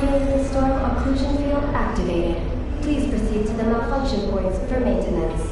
Navigating storm occlusion field activated. Please proceed to the malfunction points for maintenance.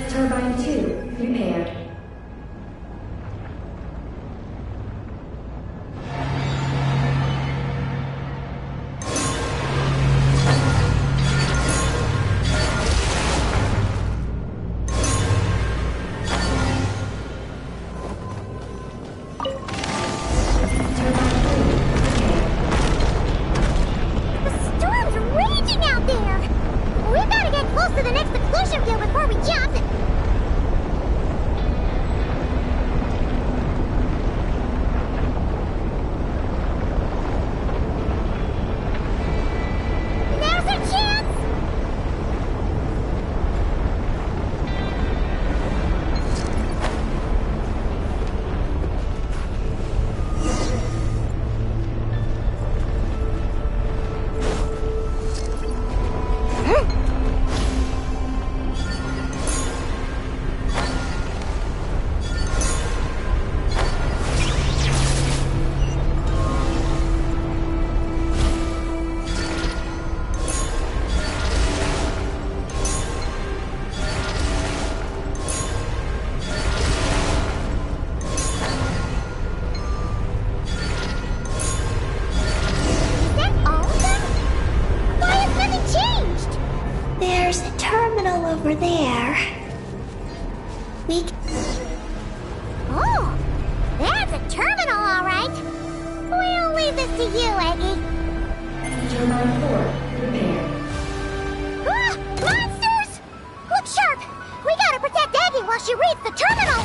Turbine 2 repaired. Over there. Oh, that's a terminal, all right. We'll leave this to you, Eggy. Turbine 4 repaired. Ah! Monsters! Look sharp! We gotta protect Eggy while she reads the terminal!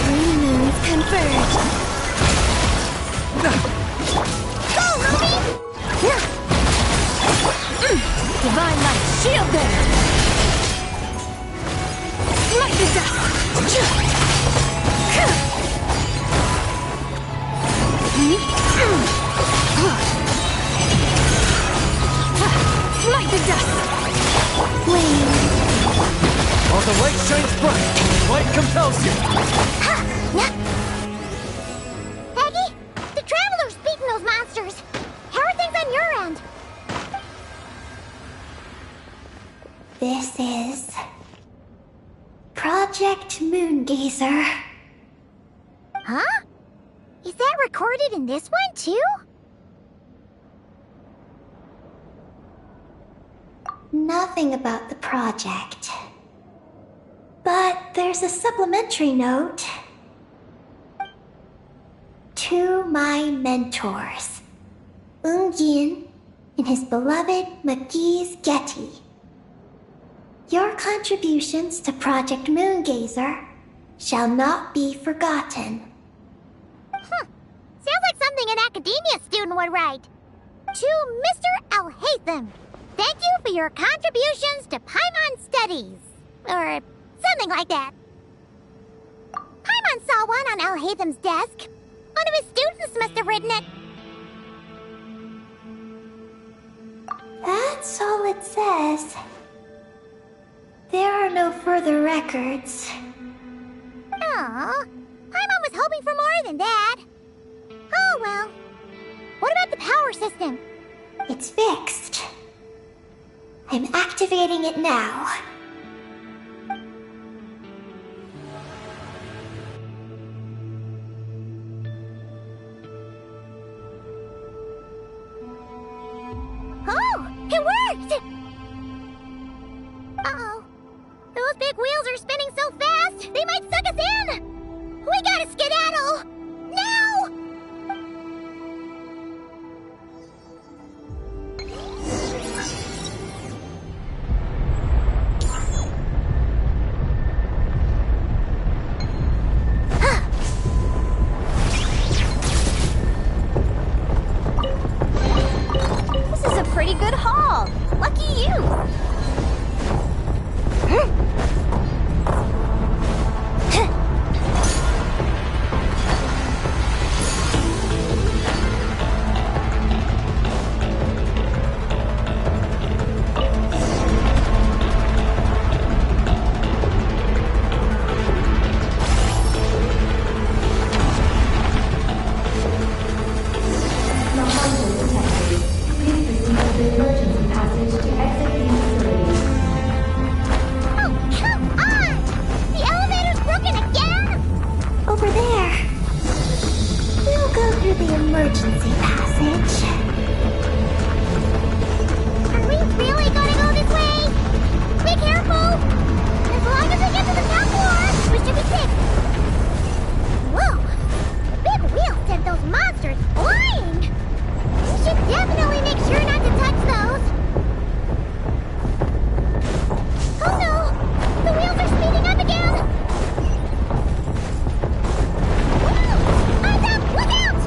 Three moons converge. Go, Ruby! Divine light, shield them! Light the dust! Light the dust! Flame! While the light shines bright, light compels you! Eggy, the Traveler's beaten those monsters. How are things on your end? This is Project Moongazer. Huh? Is that recorded in this one, too? Nothing about the project. But there's a supplementary note. To my mentors, Yin and his beloved McGee's Getty. Your contributions to Project Moongazer shall not be forgotten. Sounds like something an academia student would write. To Mr. Alhaitham, thank you for your contributions to Paimon Studies. Or something like that. Paimon saw one on Alhaitham's desk. One of his students must have written it. That's all it says. There are no further records. Aw, Paimon was hoping for more than that. Oh well. What about the power system? It's fixed. I'm activating it now. Oh, it worked! Uh-oh. Those big wheels are spinning so fast, they might suck us in! We gotta skedaddle! Now! This is a pretty good haul. Lucky you. Malfunction detected. Please proceed to the emergency passage to exit the facility. Oh, come on! The elevator's broken again? Over there. We'll go through the emergency passage. Are we really gonna go this way? Be careful! As long as we get to the top floor, we should be safe. Whoa! The big wheels sent those monsters flying! We should definitely make sure not to touch those. Oh no! The wheels are speeding up again! Woo! Eyes up! Look out!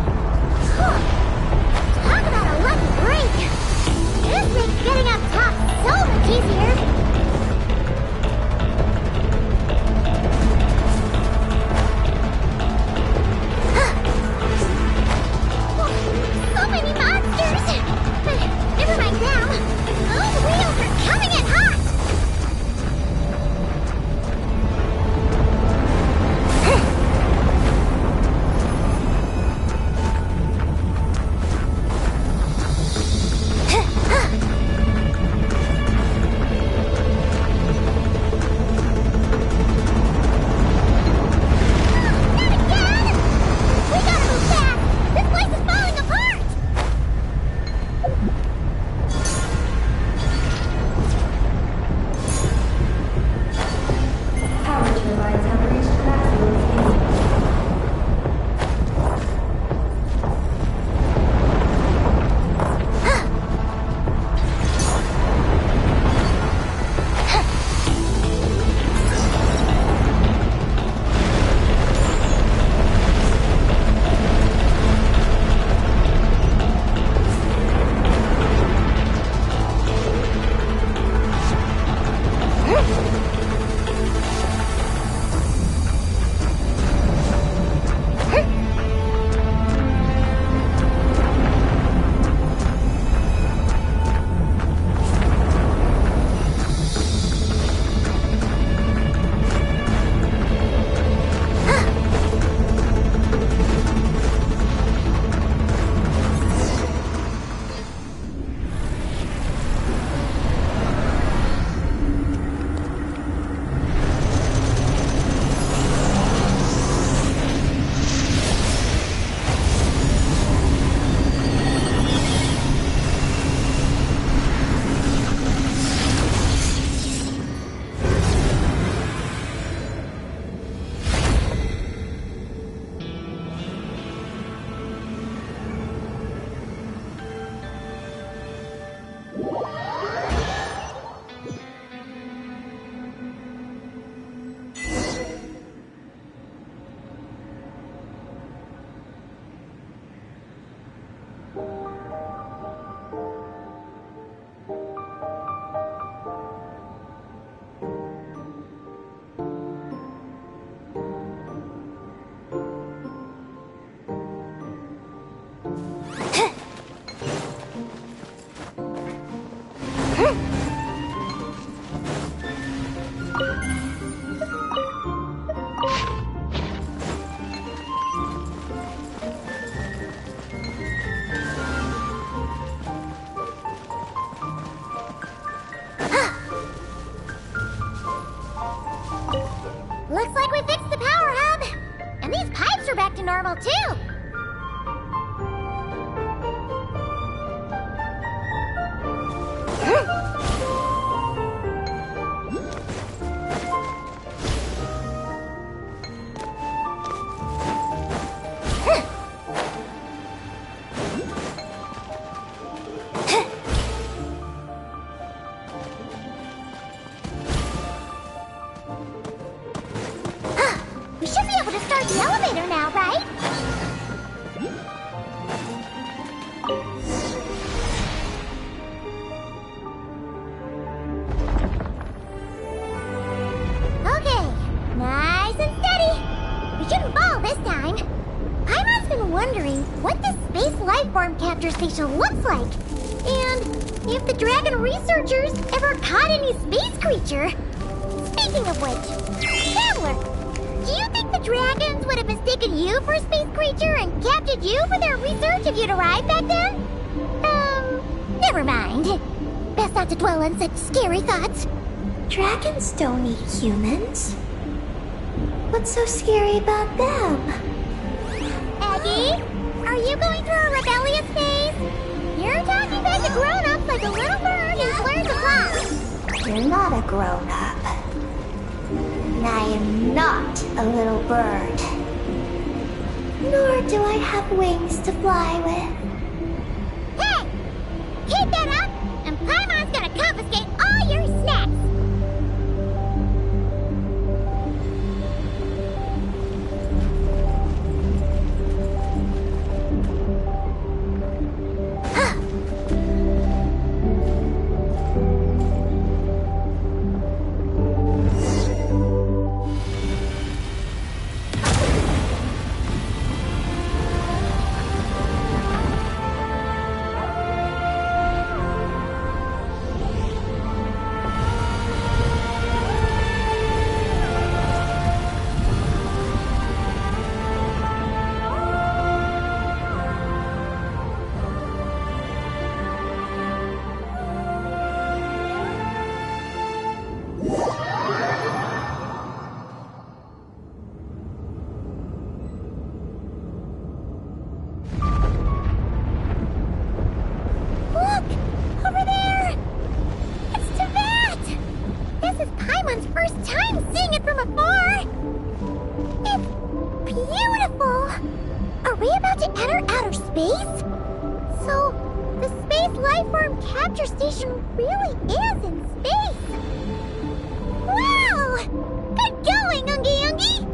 Whew. Talk about Looks like we fixed the power hub. And these pipes are back to normal, too. We should be able to start the elevator now, right? Okay, nice and steady. We shouldn't fall this time. Paimon's been wondering what this space lifeform capture station looks like. And if the dragon researchers ever caught any space creature. Speaking of which, Traveler, do you think the dragons would have mistaken you for a space creature and captured you for their research if you'd arrived back then? Never mind. Best not to dwell on such scary thoughts. Dragons don't eat humans. What's so scary about them? Aggie, are you going through a rebellious phase? You're talking back to grown-ups like a little bird who's learned to fly. You're not a grown-up. And I am not a little bird. Nor do I have wings to fly with. Hey! Keep that up, and Paimon's gonna confiscate all your snacks! Look! Over there! It's Tibet! This is Paimon's first time seeing it from afar! It's beautiful! Are we about to enter outer space? So, the space lifeform capture station really is in space! Wow! Good going, Ungi Ungi!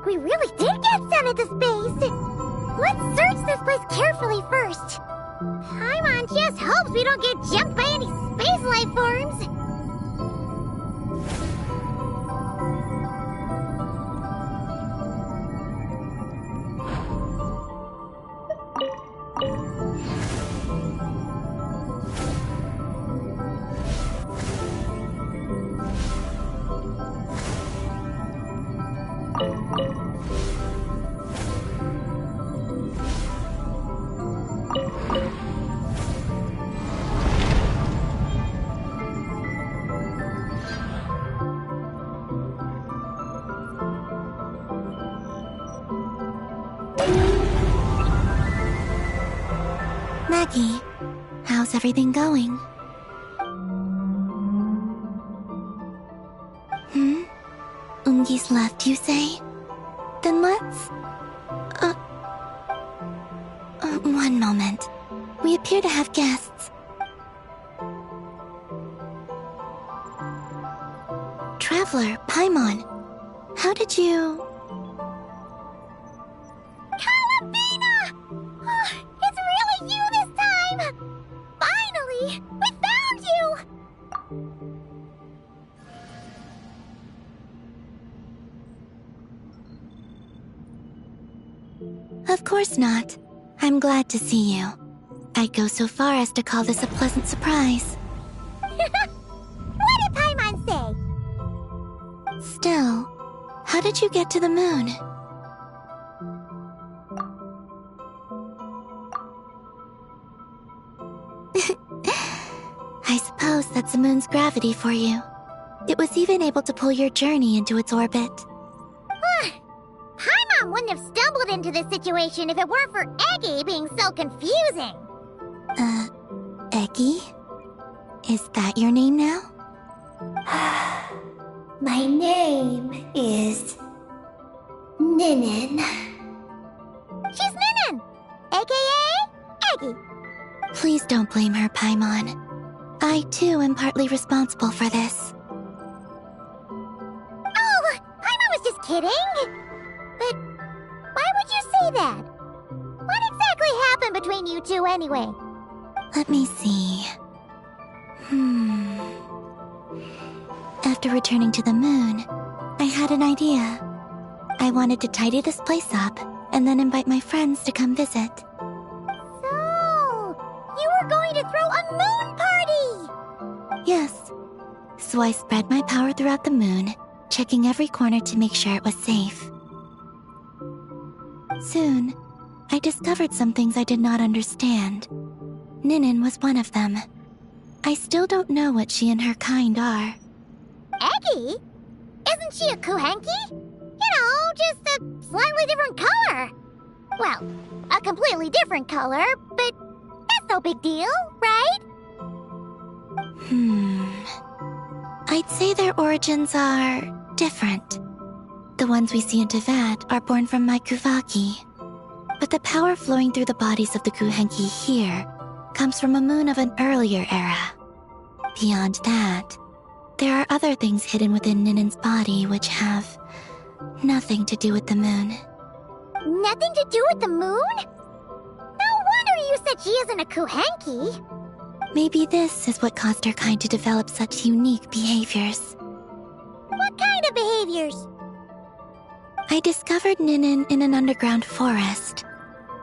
We really did get sent into space! Let's search this place carefully first. Paimon just hopes we don't get jumped by any space life forms. Maggie, how's everything going? Ungi's left, you say? Then let's... one moment. We appear to have guests. Traveler, Paimon, how did you... Calabina! Oh, it's really you this time! Finally! We found you! Of course not. I'm glad to see you. I'd go so far as to call this a pleasant surprise. What did Paimon say? Still, how did you get to the moon? I suppose that's the moon's gravity for you. It was even able to pull your journey into its orbit. Paimon wouldn't have stumbled into this situation if it weren't for Eggy being so confusing. Eggy? Is that your name now? My name is... Ninin. She's Ninin, aka Eggy. Please don't blame her, Paimon. I, too, am partly responsible for this. Oh, Paimon was just kidding. But why would you say that? What exactly happened between you two anyway? Let me see. After returning to the moon, I had an idea. I wanted to tidy this place up and then invite my friends to come visit. So, you were going to throw a moon party! Yes. So I spread my power throughout the moon, checking every corner to make sure it was safe. Soon, I discovered some things I did not understand. Ninin was one of them. I still don't know what she and her kind are. Eggy? Isn't she a Kuhenki? You know, just a slightly different color. Well, a completely different color, but that's no big deal, right? I'd say their origins are different. The ones we see in Teyvat are born from my Kuvaki. But the power flowing through the bodies of the Kuhenki here comes from a moon of an earlier era. Beyond that, there are other things hidden within Ninin's body which have nothing to do with the moon. Nothing to do with the moon? No wonder you said she isn't a Kuhenki. Maybe this is what caused her kind to develop such unique behaviors. What kind of behaviors? I discovered Ninin in an underground forest.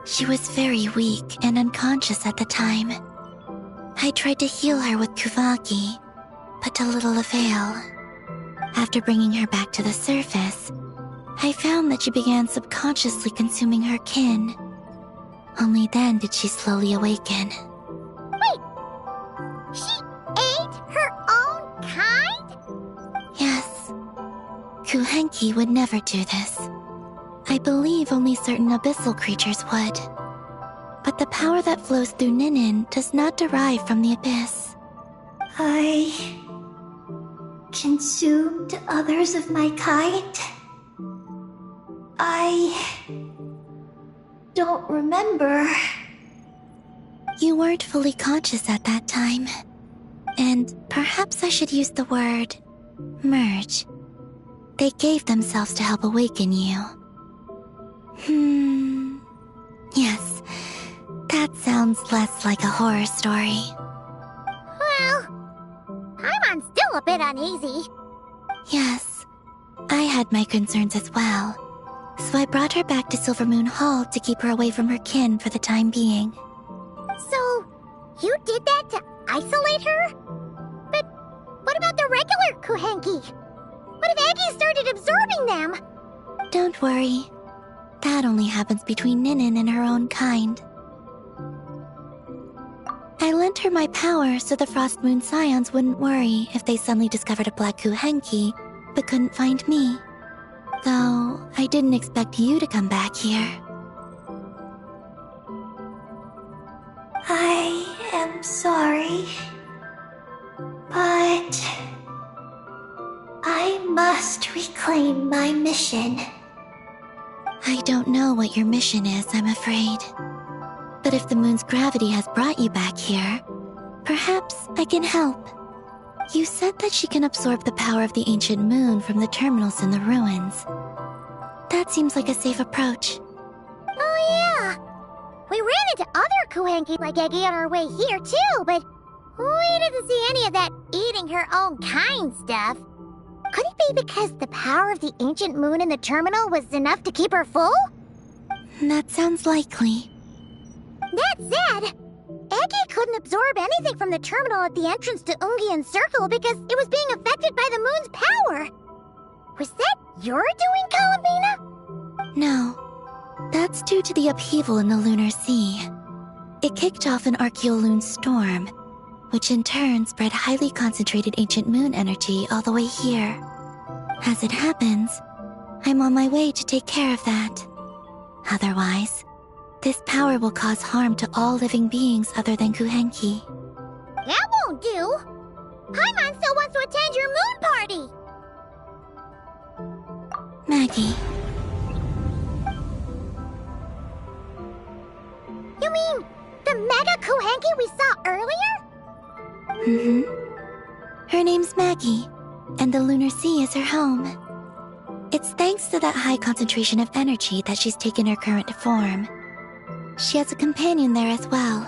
She was very weak and unconscious at the time. I tried to heal her with Kuvaki, but to little avail. After bringing her back to the surface, I found that she began subconsciously consuming her kin. Only then did she slowly awaken. Wait! She ate her own kind? Yes. Kuhenki would never do this. I believe only certain abyssal creatures would. But the power that flows through Ninin does not derive from the abyss. I consumed others of my kind? I don't remember. You weren't fully conscious at that time. And perhaps I should use the word merge. They gave themselves to help awaken you. Yes, that sounds less like a horror story. Well, Paimon's still a bit uneasy. Yes, I had my concerns as well. So I brought her back to Silvermoon Hall to keep her away from her kin for the time being. So, you did that to isolate her? But what about the regular Kuhenki? What if Eggy started absorbing them? Don't worry. That only happens between Ninin and her own kind. I lent her my power so the Frost Moon Scions wouldn't worry if they suddenly discovered a black Kuhenki but couldn't find me. Though, I didn't expect you to come back here. I am sorry. But I must reclaim my mission. I don't know what your mission is, I'm afraid. But if the moon's gravity has brought you back here, perhaps I can help. You said that she can absorb the power of the ancient moon from the terminals in the ruins. That seems like a safe approach. Oh yeah! We ran into other Kuhenki like Eggy on our way here too, but we didn't see any of that eating her own kind stuff. Could it be because the power of the ancient moon in the terminal was enough to keep her full? That sounds likely. That said, Eggy couldn't absorb anything from the terminal at the entrance to Ungian Circle because it was being affected by the moon's power. Was that your doing, Columbina? No. That's due to the upheaval in the lunar sea. It kicked off an Archeoloon storm, which in turn spread highly concentrated ancient moon energy all the way here. As it happens, I'm on my way to take care of that. Otherwise, this power will cause harm to all living beings other than Kuhenki. That won't do! Paimon still wants to attend your moon party! Maggie. You mean the Mega Kuhenki we saw earlier? Her name's Maggie, and the lunar sea is her home. It's thanks to that high concentration of energy that she's taken her current form. She has a companion there as well,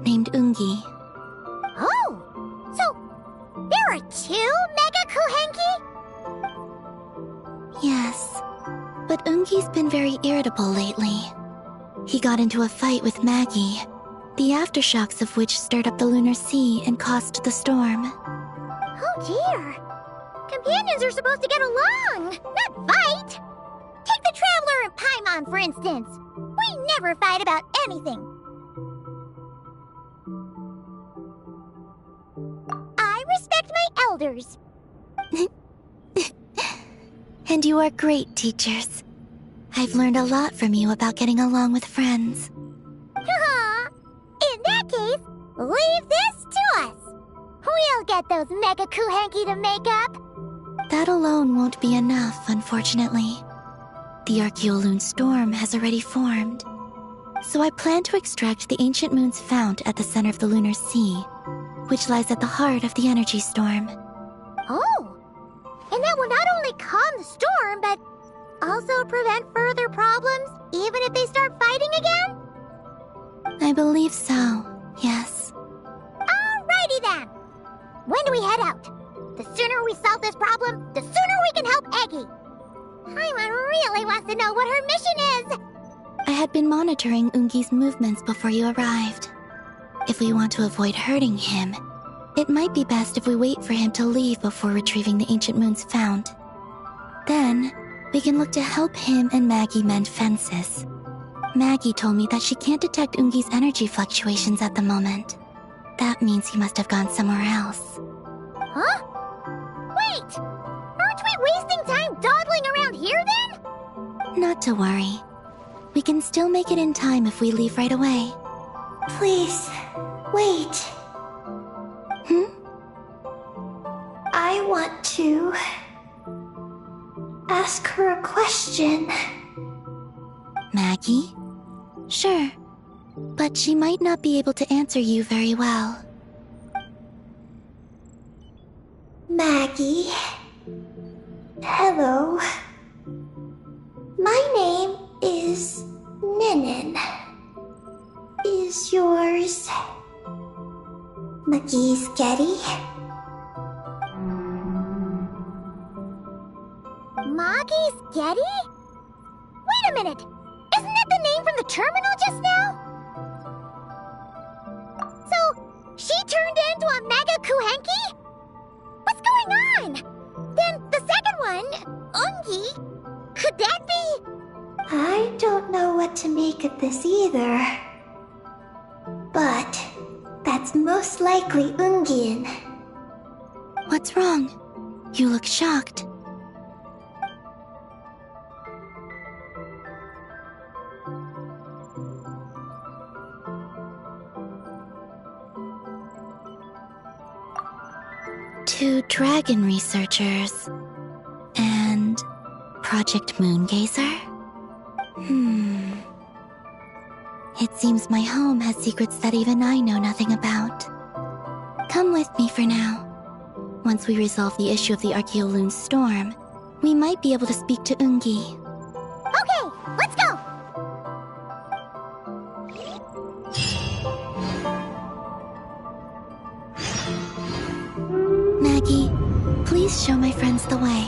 named Ungi. Oh! So, there are two Mega Kuhenki? Yes, but Ungi's been very irritable lately. He got into a fight with Maggie, the aftershocks of which stirred up the lunar sea and caused the storm. Oh dear! Companions are supposed to get along, not fight! Take the Traveler and Paimon, for instance. We never fight about anything. I respect my elders. And you are great teachers. I've learned a lot from you about getting along with friends. In that case, leave this to us. We'll get those Mega Kuhenki to make up. That alone won't be enough, unfortunately. The Archeoloon storm has already formed. So I plan to extract the ancient moon's fount at the center of the lunar sea, which lies at the heart of the energy storm. Oh! And that will not only calm the storm, but also prevent further problems, even if they start fighting again? I believe so, yes. Alrighty then! When do we head out? The sooner we solve this problem, the sooner we can help Eggy! Paimon really wants to know what her mission is! I had been monitoring Ungi's movements before you arrived. If we want to avoid hurting him, it might be best if we wait for him to leave before retrieving the ancient moon's fount. Then, we can look to help him and Maggie mend fences. Maggie told me that she can't detect Ungi's energy fluctuations at the moment. That means he must have gone somewhere else. Huh? Wait! Aren't we wasting time dawdling around here then? Not to worry. We can still make it in time if we leave right away. Please, wait. I want to ask her a question. Maggie? Sure. But she might not be able to answer you very well. Maggie. Hello. My name is Ninin. Is yours McGee's Getty? Maggie's Getty? Wait a minute! Isn't that the name from the terminal just now? So, she turned into a Mega Kuhenki? What's going on? Then the second one, Ungi, could that be? I don't know what to make of this either. But that's most likely Ungian. What's wrong? You look shocked. to dragon researchers and Project Moongazer? It seems my home has secrets that even I know nothing about. Come with me for now. Once we resolve the issue of the Archaeoloon storm, we might be able to speak to Ungi. Okay, let's go! Maggie, please show my friends the way.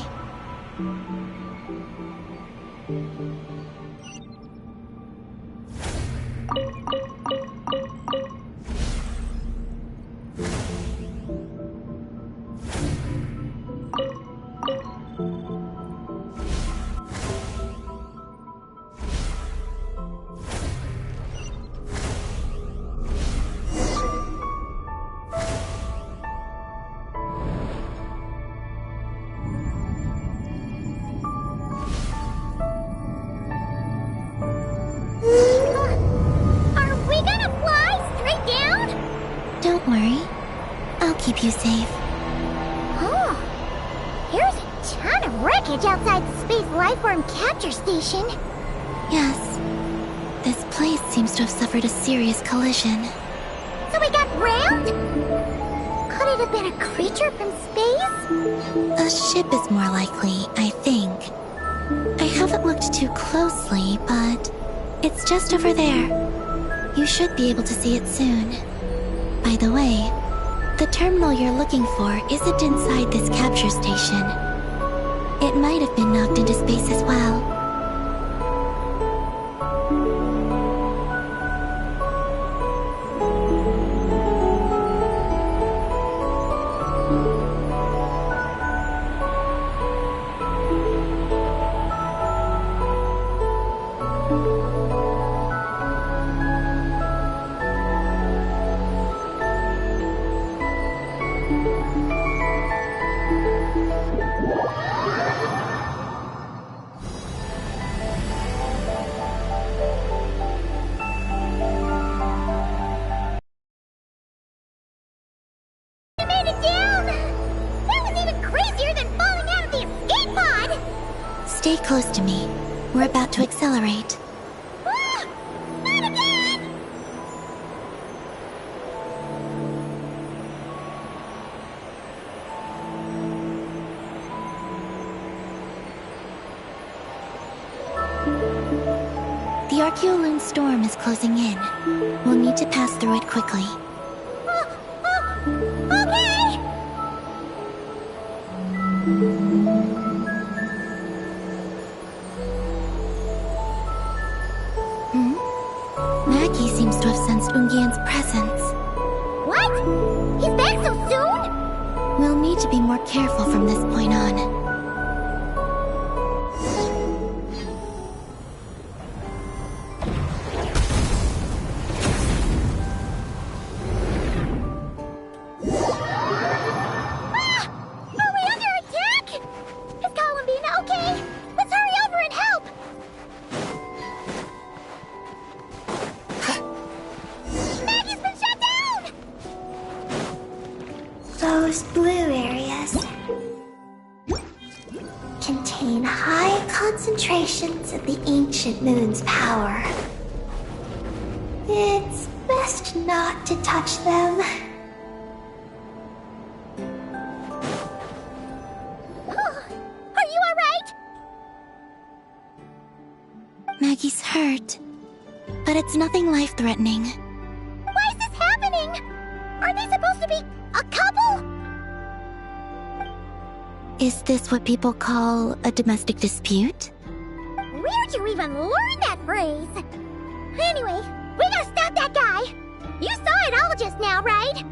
Don't worry. I'll keep you safe. Oh, here's a ton of wreckage outside the Space Lifeform Capture Station. Yes. This place seems to have suffered a serious collision. So we got rammed? Could it have been a creature from space? A ship is more likely, I think. I haven't looked too closely, but it's just over there. You should be able to see it soon. By the way, the terminal you're looking for isn't inside this capture station. It might have been knocked into space as well. Stay close to me. We're about to accelerate. Ah! Not again! The Archaeoloon storm is closing in. We'll need to pass through it quickly. Okay! Maggie seems to have sensed Ungian's presence. What? He's back so soon? We'll need to be more careful from this point on. Those blue areas contain high concentrations of the ancient moon's power. It's best not to touch them. Are you alright? Maggie's hurt, but it's nothing life-threatening. Why is this happening? Are they supposed to be a couple? Is this what people call a domestic dispute? Where'd you even learn that phrase? Anyway, we gotta stop that guy. You saw it all just now, right?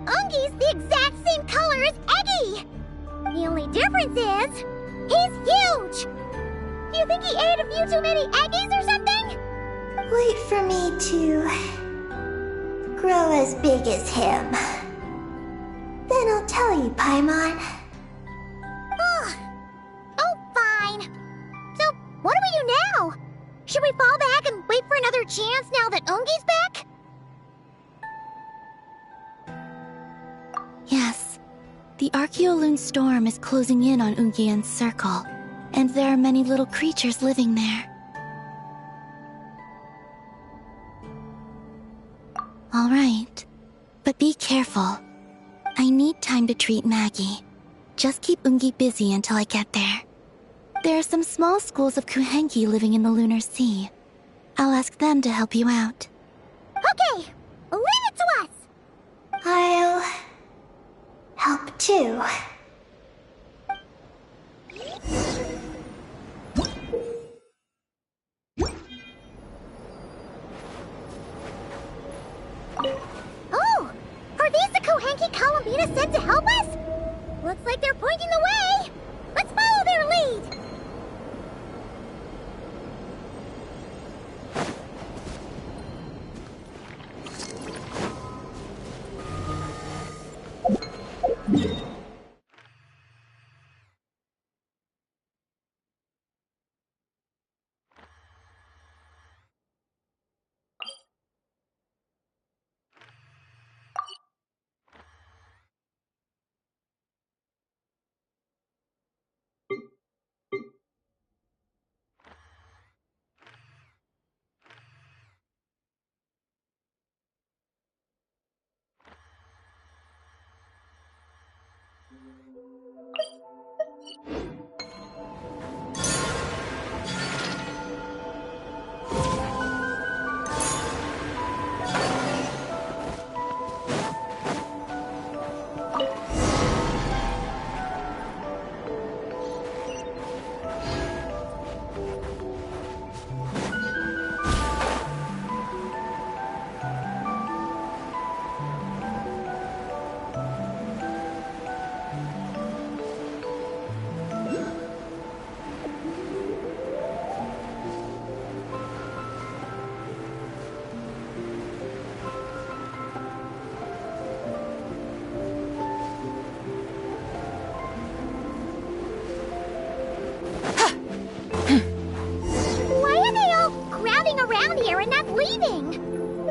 Ungi's the exact same color as Eggy. The only difference is, he's huge. Do you think he ate a few too many Eggies or something? Wait for me to grow as big as him. Then I'll tell you, Paimon. Oh, fine. So, what do we do now? Should we fall back and wait for another chance now that Ungi's back? Yes. The Archeoloon storm is closing in on Ungian's circle, and there are many little creatures living there. All right, but be careful. I need time to treat Maggie. Just keep Ungi busy until I get there. There are some small schools of Kuhenki living in the Lunar Sea. I'll ask them to help you out. Okay, leave it to us! I'll help too. Oh! Are these the Kohenki Kalamita sent to help us? Looks like they're pointing the way! Let's follow their lead!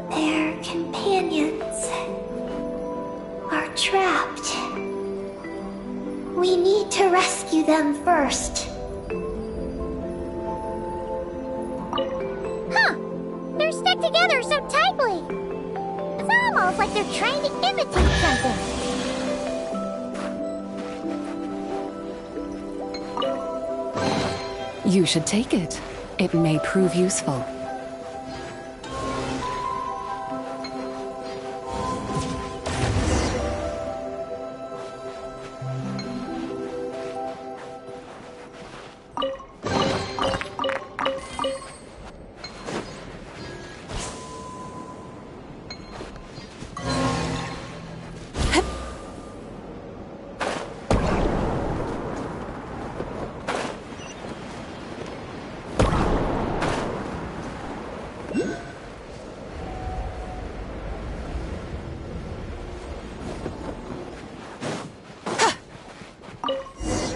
Their companions are trapped. We need to rescue them first. Huh! They're stuck together so tightly! It's almost like they're trying to imitate something. You should take it. It may prove useful.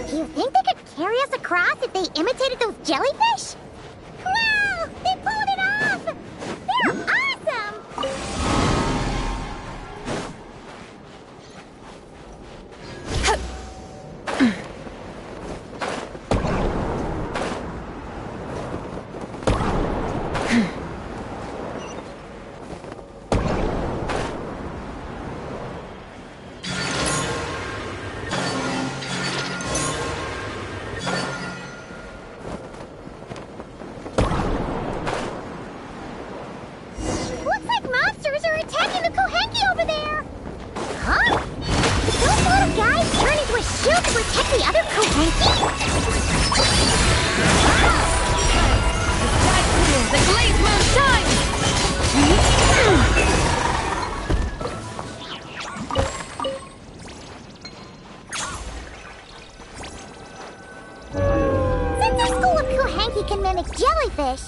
Do you think they could carry us across if they imitated those jellyfish? Wow! They pulled it off! They're awesome! Looks like monsters are attacking the Kohenki over there! Huh? Did those little guys turn into a shield to protect the other Kohenki? The glazed moon shines! Since our school of Kohenki can mimic jellyfish,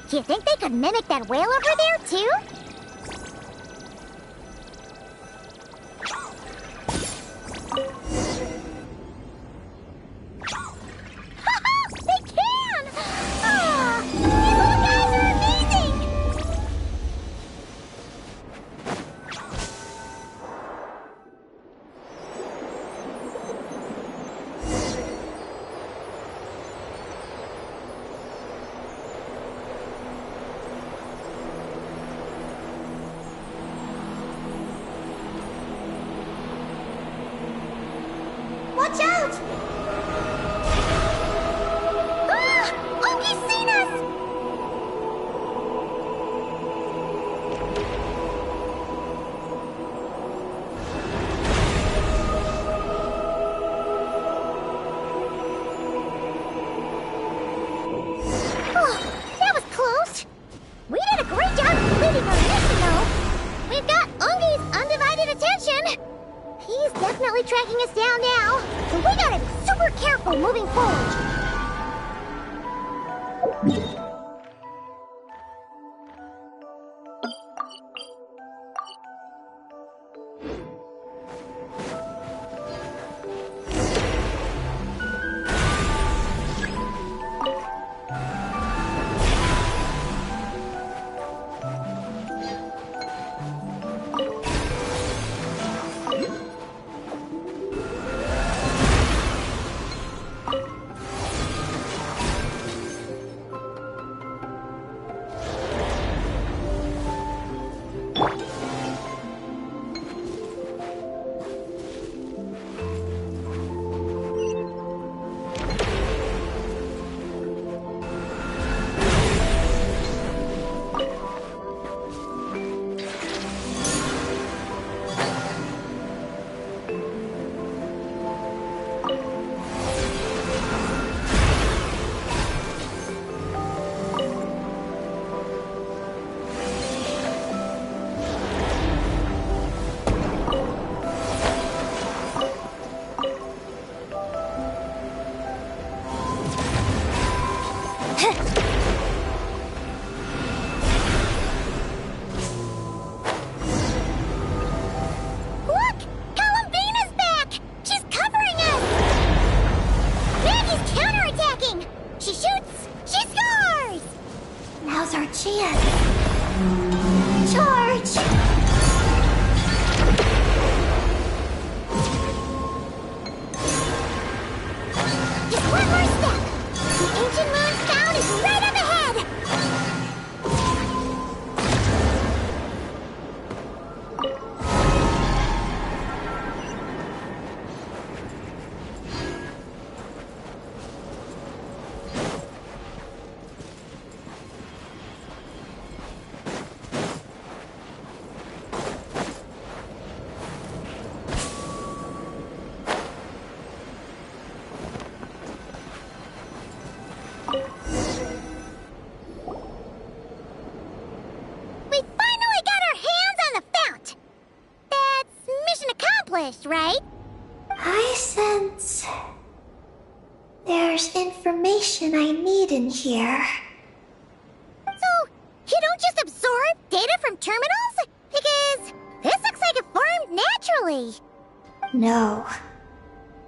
do you think they could mimic that whale over there, too? They can! Ah, these little guys are amazing! Watch out! Ah! Ogi's seen us! Oh, that was close. We did a great job completing our mission, though. We've got Ungi's undivided attention. He's definitely tracking us down now, so we gotta be super careful moving forward. Right? I sense there's information I need in here. So, you don't just absorb data from terminals? Because this looks like it formed naturally. No.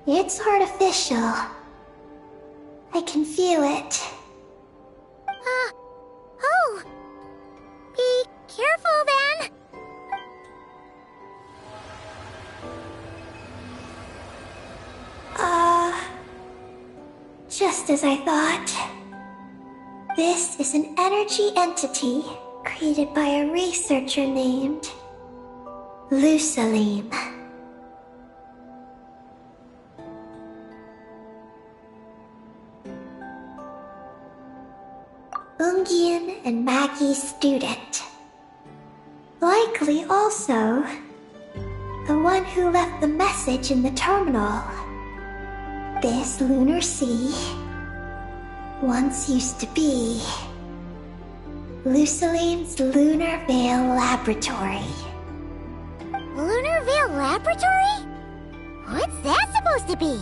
It's artificial. I can feel it. Oh. Be careful then. Just as I thought. This is an energy entity created by a researcher named Lusalim. Ungian and Maggie's student. Likely also the one who left the message in the terminal. This lunar sea once used to be Lusalim's Lunar Veil Laboratory. Lunar Veil Laboratory? What's that supposed to be?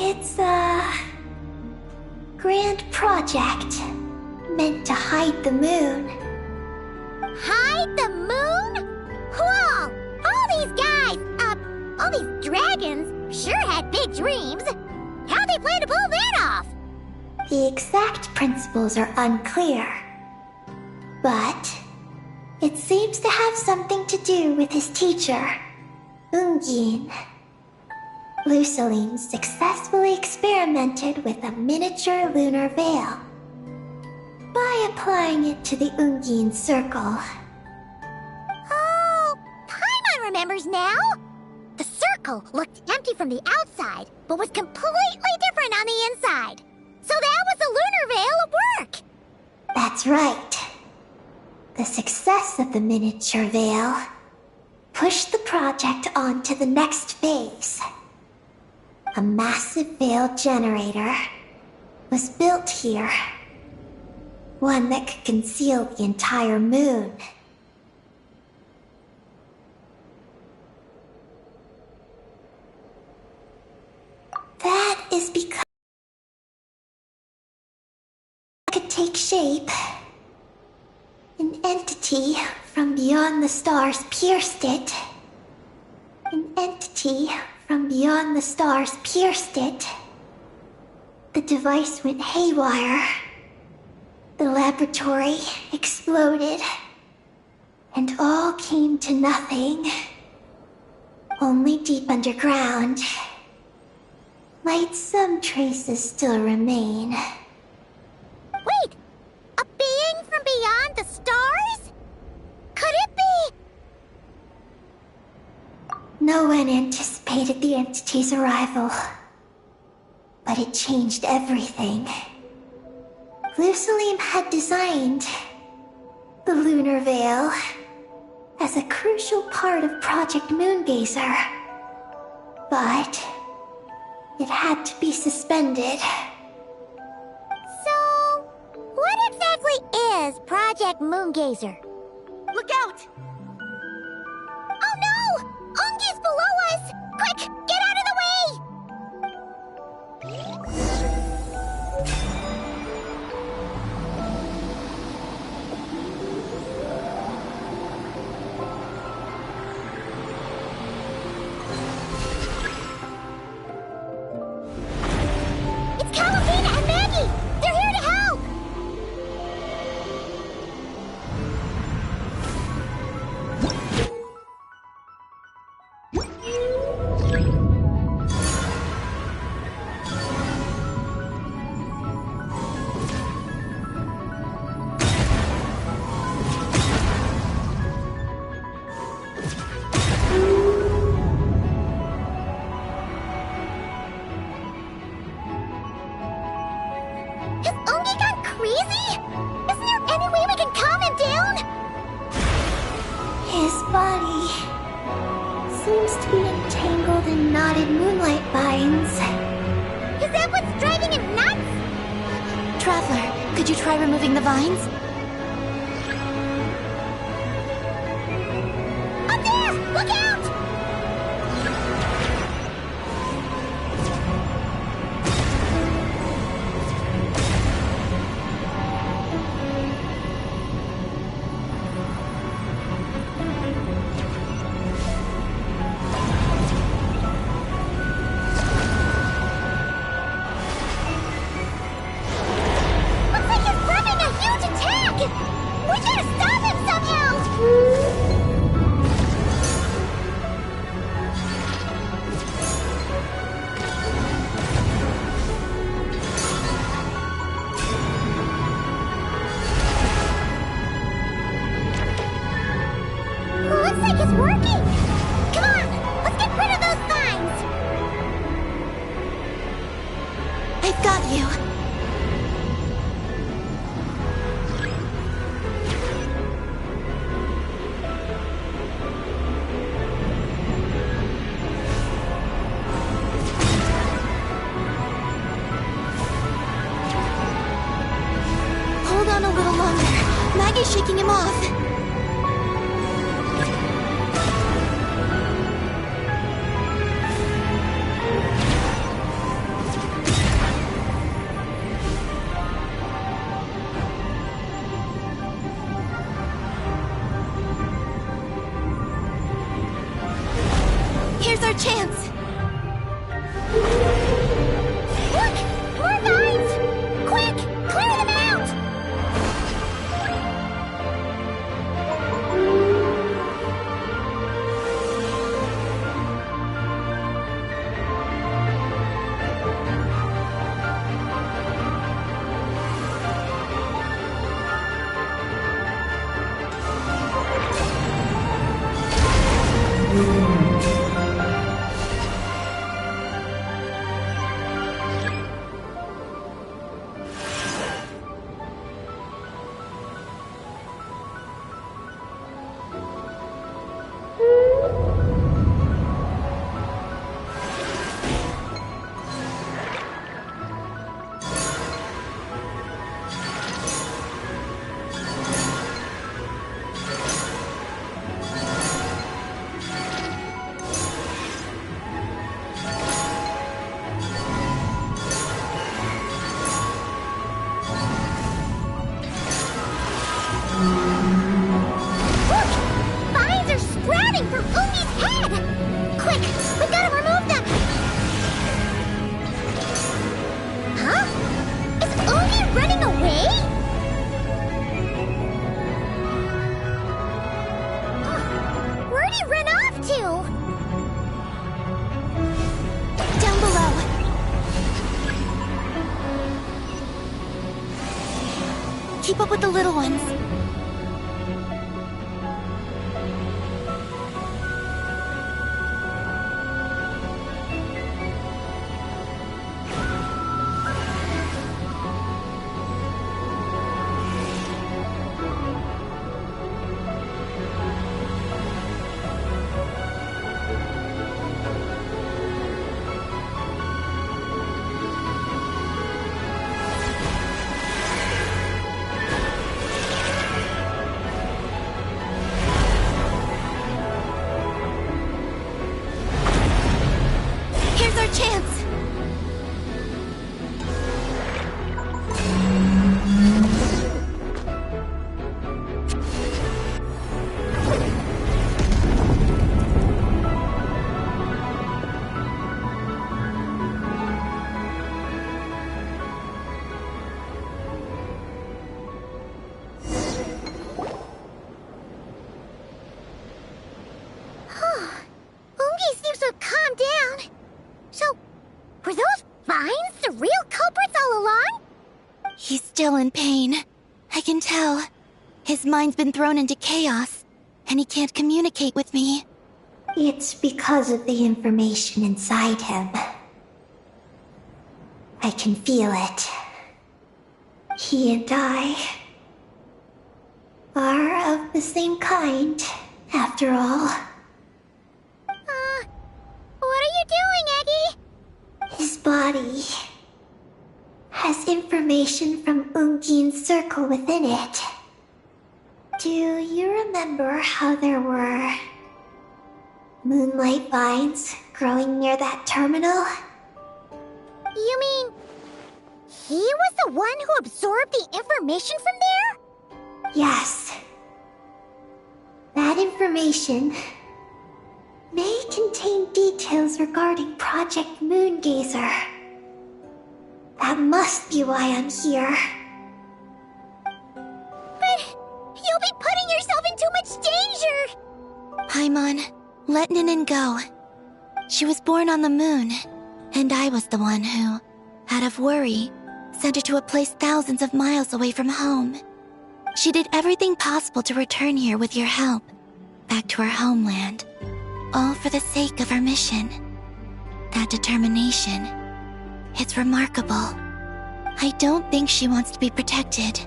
It's a grand project meant to hide the moon. Hide the moon? Whoa! All these guys, all these dragons sure had big dreams. How'd they plan to pull that off? The exact principles are unclear, but it seems to have something to do with his teacher, Ungin. Lusalim successfully experimented with a miniature lunar veil by applying it to the Ungin circle. Oh, Paimon remembers now. The circle circle looked empty from the outside, but was completely different on the inside. So that was the lunar veil at work! That's right. The success of the miniature veil pushed the project on to the next phase. A massive veil generator was built here. One that could conceal the entire moon. That is because it could take shape. An entity from beyond the stars pierced it. An entity from beyond the stars pierced it. The device went haywire. The laboratory exploded. And all came to nothing. Only deep underground might some traces still remain. Wait! A being from beyond the stars? Could it be? No one anticipated the entity's arrival. But it changed everything. Lucilim had designed the lunar veil as a crucial part of Project Moongazer. But it had to be suspended. So, what exactly is Project Moongazer? Look out! Oh no! Ungi's below us! Quick, get out of the way! It's Calabina and Maggie! They're here to help! Has Ungi gone crazy? Isn't there any way we can calm him down? His body seems to be entangled in knotted moonlight vines. Is that what's driving him nuts? Traveler, could you try removing the vines? Up there! Look out! Looks like he's prepping a huge attack! We gotta stop him somehow! Looks like it's working! Come on, let's get rid of those vines! I've got you. Hold on a little longer. Maggie's shaking him off. Here's our chance. Look! More vines! Quick! Clear them out! too. Down below. Keep up with the little ones. Here's our chance! Ungi seems to have calmed down. So, were those vines the real culprits all along? He's still in pain. I can tell. His mind's been thrown into chaos, and he can't communicate with me. It's because of the information inside him. I can feel it. He and I are of the same kind, after all. What are you doing, Eggy? His body has information from Ungin's circle within it. Do you remember how there were moonlight vines growing near that terminal? You mean he was the one who absorbed the information from there? Yes. That information may contain details regarding Project Moongazer. That must be why I'm here. But you'll be putting yourself in too much danger! Paimon, let Ninin go. She was born on the moon, and I was the one who, out of worry, sent her to a place thousands of miles away from home. She did everything possible to return here with your help, back to her homeland. All for the sake of our mission. That determination, it's remarkable. I don't think she wants to be protected,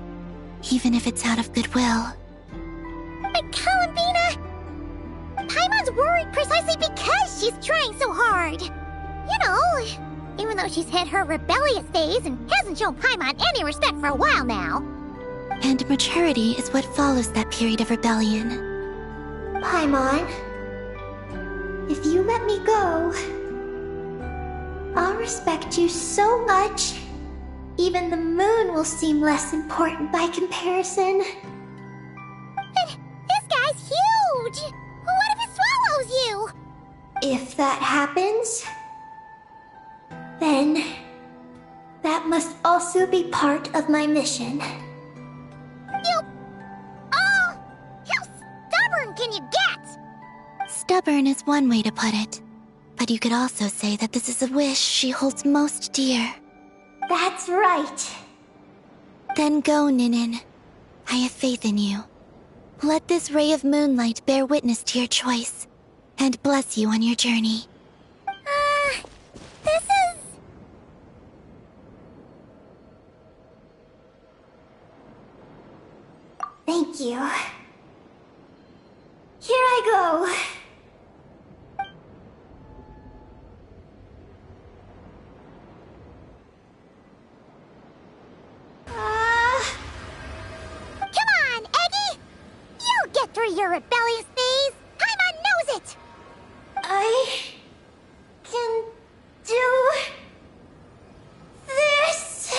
even if it's out of goodwill. But Columbina! Paimon's worried precisely because she's trying so hard. You know, even though she's hit her rebellious phase and hasn't shown Paimon any respect for a while now. And maturity is what follows that period of rebellion. Paimon, if you let me go, I'll respect you so much, even the moon will seem less important by comparison. But this guy's huge! What if it swallows you? If that happens, then that must also be part of my mission. How stubborn can you get? Stubborn is one way to put it, but you could also say that this is a wish she holds most dear. That's right. Then go, Ninin. I have faith in you. Let this ray of moonlight bear witness to your choice, and bless you on your journey. This is... Thank you. Here I go. Come on, Eggy! You'll get through your rebellious phase! Paimon knows it! I can do this.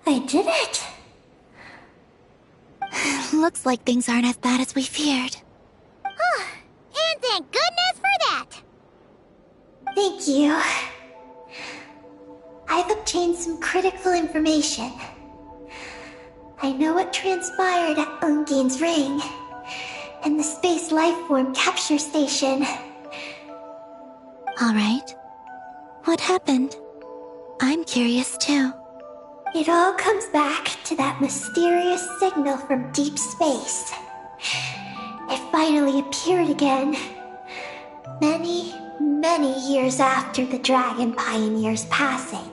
I did it. Looks like things aren't as bad as we feared. And thank goodness for that! Thank you. I've obtained some critical information. I know what transpired at Ungain's ring and the space lifeform capture station. Alright. What happened? I'm curious too. It all comes back to that mysterious signal from deep space. It finally appeared again. Many years after the Dragon Pioneer's passing.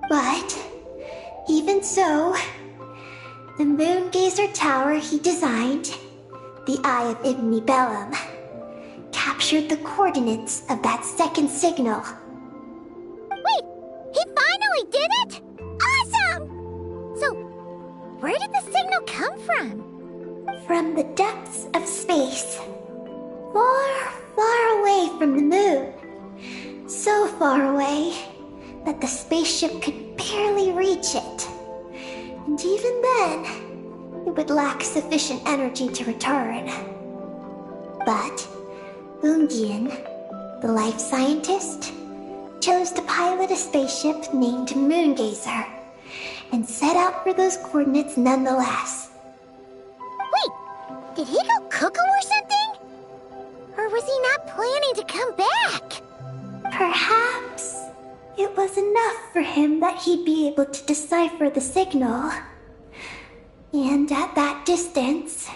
But, even so, the Moongazer Tower he designed, the Eye of Ibn Bellum, captured the coordinates of that second signal. Wait, he finally did it? Awesome! So, where did the signal come from? From the depths of space. Far away from the moon. So far away that the spaceship could barely reach it. And even then, it would lack sufficient energy to return. But Ungian, the life scientist, chose to pilot a spaceship named Moongazer and set out for those coordinates nonetheless. Wait, did he go cuckoo or something? Or was he not planning to come back? Perhaps it was enough for him that he'd be able to decipher the signal. And at that distance,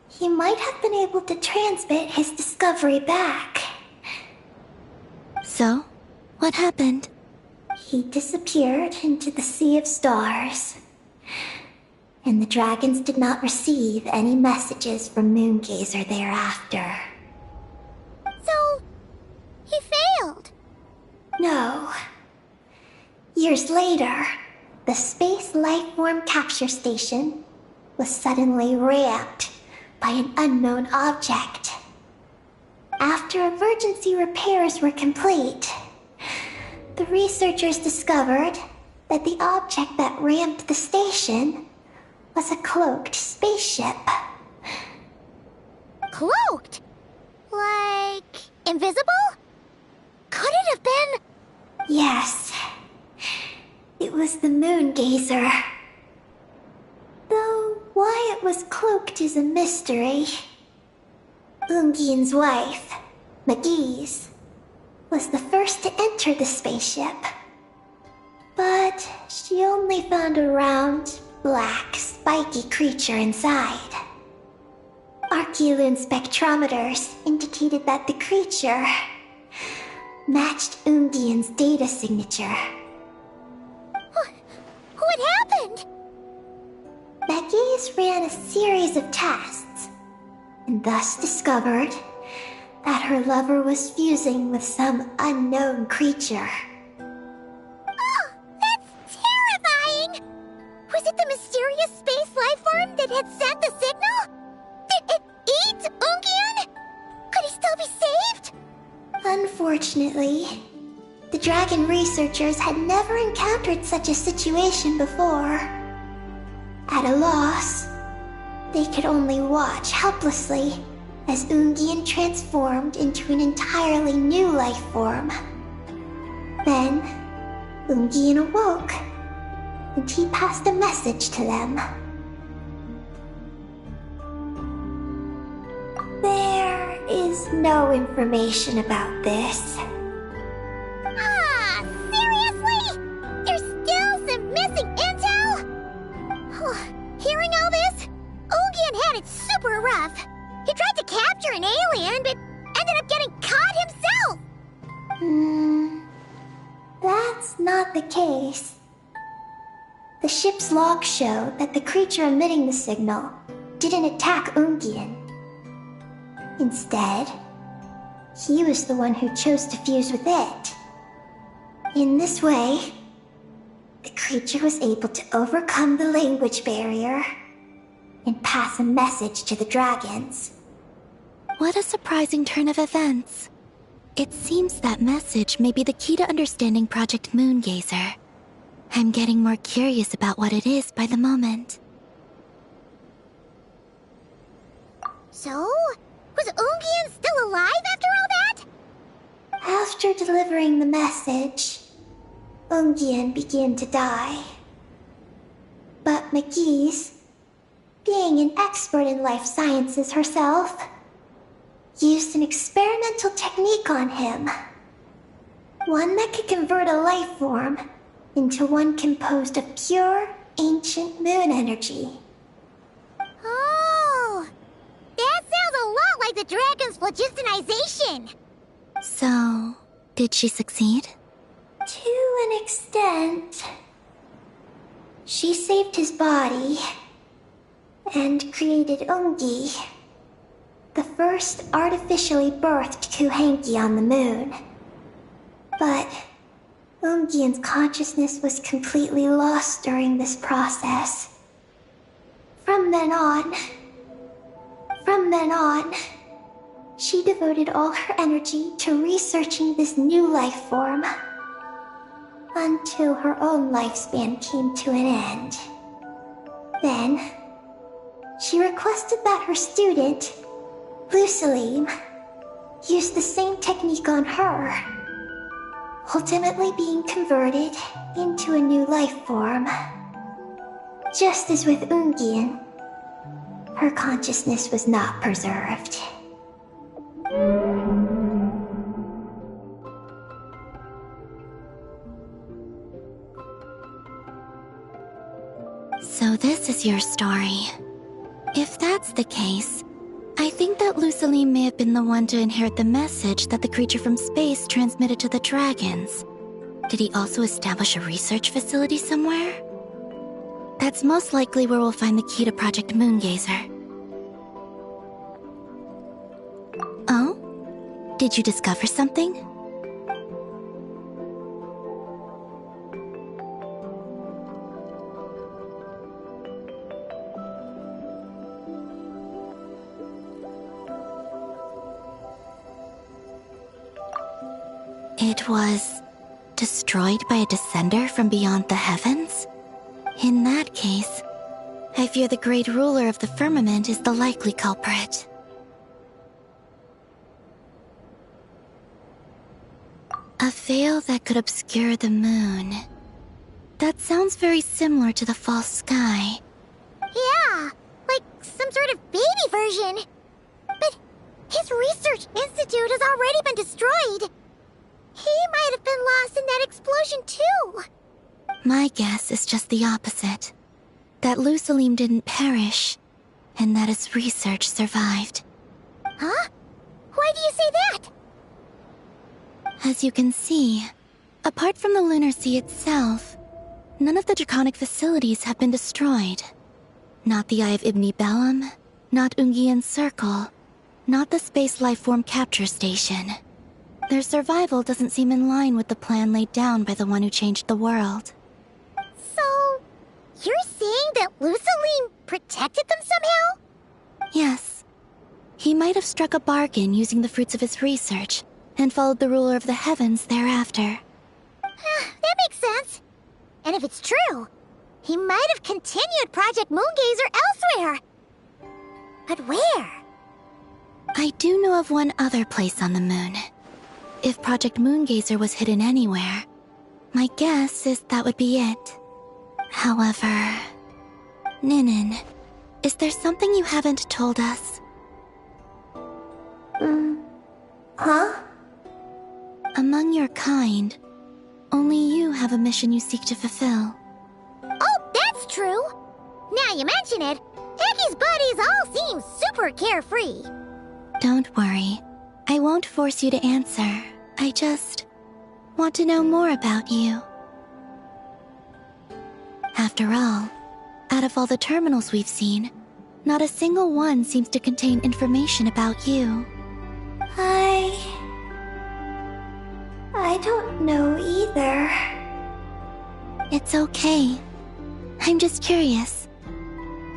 he might have been able to transmit his discovery back. So, what happened? He disappeared into the sea of stars. And the dragons did not receive any messages from Moongazer thereafter. So, he failed. No. Years later, the Space Lifeform Capture Station was suddenly ramped by an unknown object. After emergency repairs were complete, the researchers discovered that the object that ramped the station was a cloaked spaceship. Cloaked? Like, invisible? Could it have been... Yes. It was the Moongazer. Though why it was cloaked is a mystery. Ungian's wife, Magi's, was the first to enter the spaceship. But she only found a round, black, spiky creature inside. Archeolune spectrometers indicated that the creature matched Ungian's data signature. What happened? Magi's ran a series of tests, and thus discovered that her lover was fusing with some unknown creature. Oh, that's terrifying! Was it the mysterious space lifeform that had sent the signal? Did it eat Ungian? Could he still be saved? Unfortunately, the dragon researchers had never encountered such a situation before. At a loss, they could only watch helplessly as Ungian transformed into an entirely new life form. Then, Ungian awoke, and he passed a message to them. There is no information about this. Ah, seriously? There's still some missing intel? Hearing all this, Ungian had it super rough. He tried to capture an alien, but ended up getting caught himself. That's not the case. The ship's logs show that the creature emitting the signal didn't attack Ungian. Instead, he was the one who chose to fuse with it. In this way, the creature was able to overcome the language barrier and pass a message to the dragons. What a surprising turn of events. It seems that message may be the key to understanding Project Moongazer. I'm getting more curious about what it is by the moment. So? Was Ungian still alive after all that? After delivering the message, Ungian began to die. But McGee's, being an expert in life sciences herself, used an experimental technique on him. One that could convert a life form into one composed of pure, ancient moon energy. Oh! That sounds a lot like the dragon's phlogistonization! So, did she succeed? To an extent. She saved his body and created Ungi, the first artificially birthed Kuhanki on the moon. But Ungian's consciousness was completely lost during this process. From then on, she devoted all her energy to researching this new life form, until her own lifespan came to an end. Then, she requested that her student, Lusalim, use the same technique on her, ultimately being converted into a new life form. Just as with Ungian, her consciousness was not preserved. So this is your story. If that's the case, I think that Lusaline may have been the one to inherit the message that the creature from space transmitted to the dragons. Did he also establish a research facility somewhere? That's most likely where we'll find the key to Project Moongazer. Oh? Did you discover something? It was destroyed by a descender from beyond the heavens? In that case, I fear the great ruler of the firmament is the likely culprit. A veil that could obscure the moon. That sounds very similar to the false sky. Yeah, like some sort of baby version. But his research institute has already been destroyed. He might have been lost in that explosion too. My guess is just the opposite. That Lusalim didn't perish, and that his research survived. Huh? Why do you say that? As you can see, apart from the Lunar Sea itself, none of the draconic facilities have been destroyed. Not the Eye of Ibni Bellum, not Ungian's Circle, not the Space Lifeform Capture Station. Their survival doesn't seem in line with the plan laid down by the one who changed the world. So, you're saying that Lusaline protected them somehow? Yes. He might have struck a bargain using the fruits of his research, and followed the ruler of the heavens thereafter. That makes sense. And if it's true, he might have continued Project Moongazer elsewhere. But where? I do know of one other place on the moon. If Project Moongazer was hidden anywhere, my guess is that would be it. However, Ninin, is there something you haven't told us? Huh? Among your kind, only you have a mission you seek to fulfill. Oh, that's true. Now you mention it, Heki's buddies all seem super carefree. Don't worry. I won't force you to answer. I just want to know more about you. After all, out of all the terminals we've seen, not a single one seems to contain information about you. I don't know either. It's okay. I'm just curious.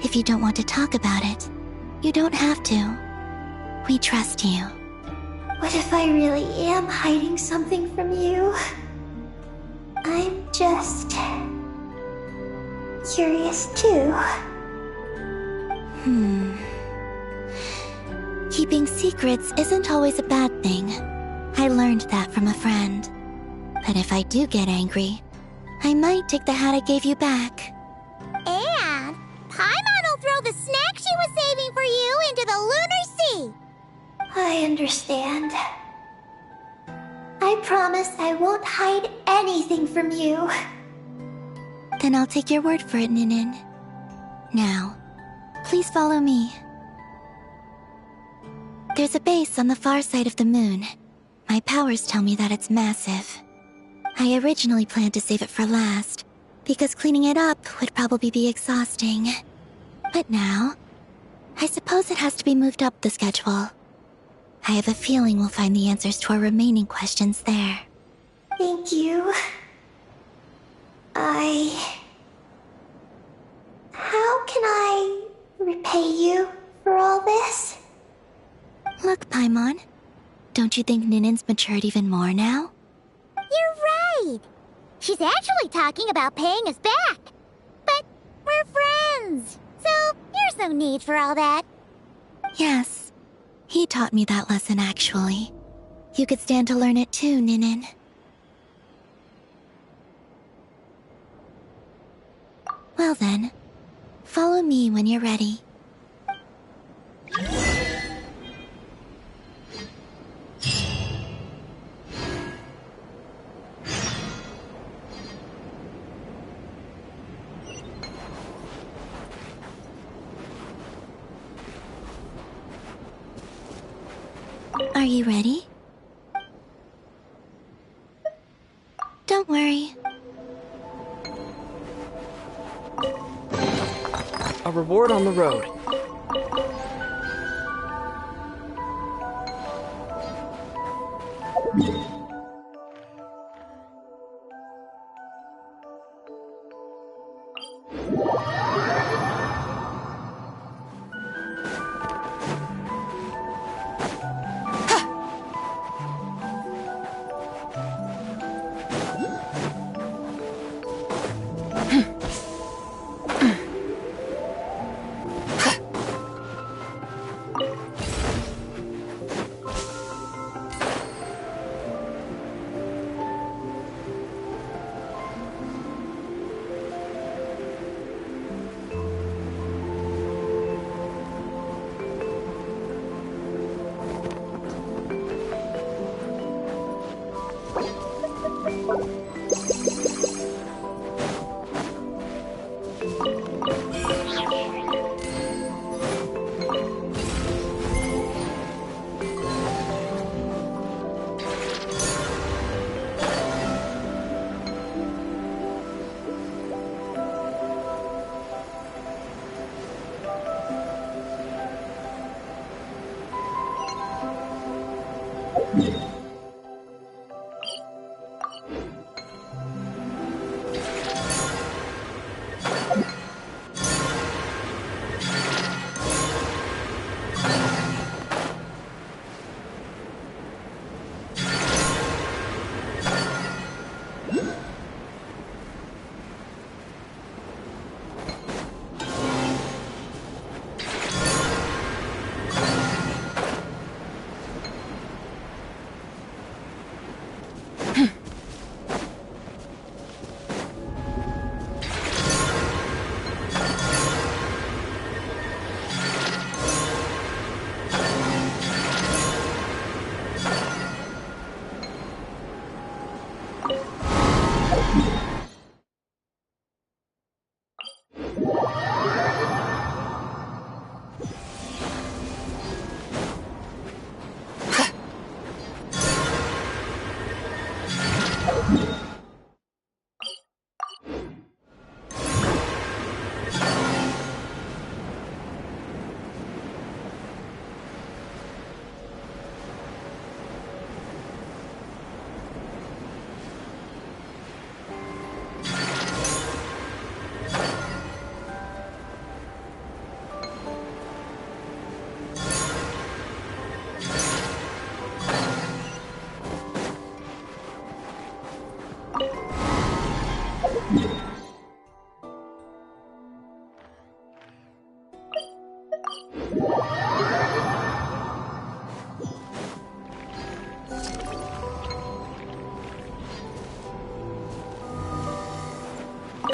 If you don't want to talk about it, you don't have to. We trust you. What if I really am hiding something from you? I'm just curious too. Keeping secrets isn't always a bad thing. I learned that from a friend. But if I do get angry, I might take the hat I gave you back. And Paimon will throw the snack she was saving for you into the lunar sea. I understand. I promise I won't hide anything from you. Then I'll take your word for it, Ninin. Now, please follow me. There's a base on the far side of the moon. My powers tell me that it's massive. I originally planned to save it for last, because cleaning it up would probably be exhausting. But now, I suppose it has to be moved up the schedule. I have a feeling we'll find the answers to our remaining questions there. Thank you. How can I repay you for all this? Look, Paimon. Don't you think Ninin's matured even more now? You're right. She's actually talking about paying us back. But we're friends, so there's no need for all that. Yes. He taught me that lesson, actually. You could stand to learn it too, Ninin. Well then, follow me when you're ready. Are you ready? Don't worry. A reward on the road.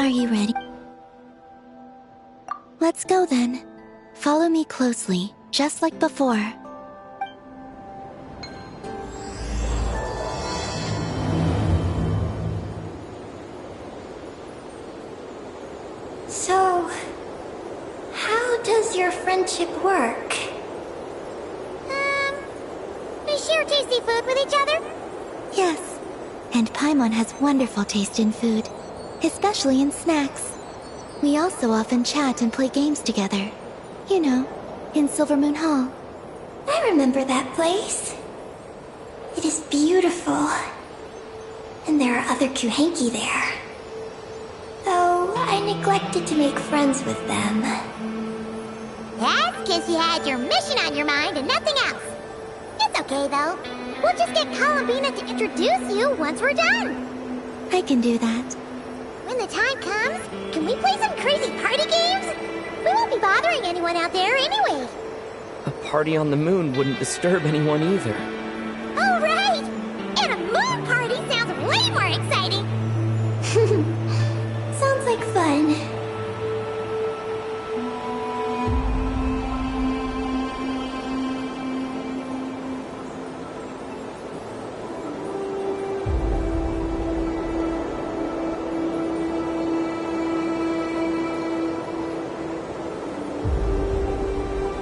you ready? Let's go then. Follow me closely, just like before. So, how does your friendship work? We share tasty food with each other? Yes. And Paimon has wonderful taste in food, especially in snacks. We also often chat and play games together. You know, in Silvermoon Hall. I remember that place. It is beautiful. And there are other Kuhenki there. Though I neglected to make friends with them. That's because you had your mission on your mind and nothing else. It's okay, though. We'll just get Columbina to introduce you once we're done. I can do that. When the time comes, can we play some crazy party games? We won't be bothering anyone out there anyway. A party on the moon wouldn't disturb anyone either. Oh, right! And a moon party sounds way more exciting! Sounds like fun.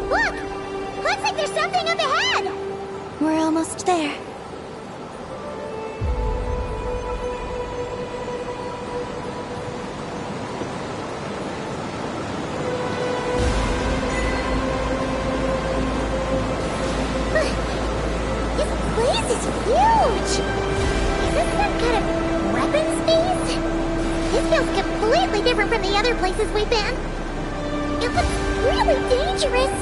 Look! Looks like there's something up ahead! We're almost there. This place is huge! Is this some kind of weapons base? This feels completely different from the other places we've been. It looks really dangerous.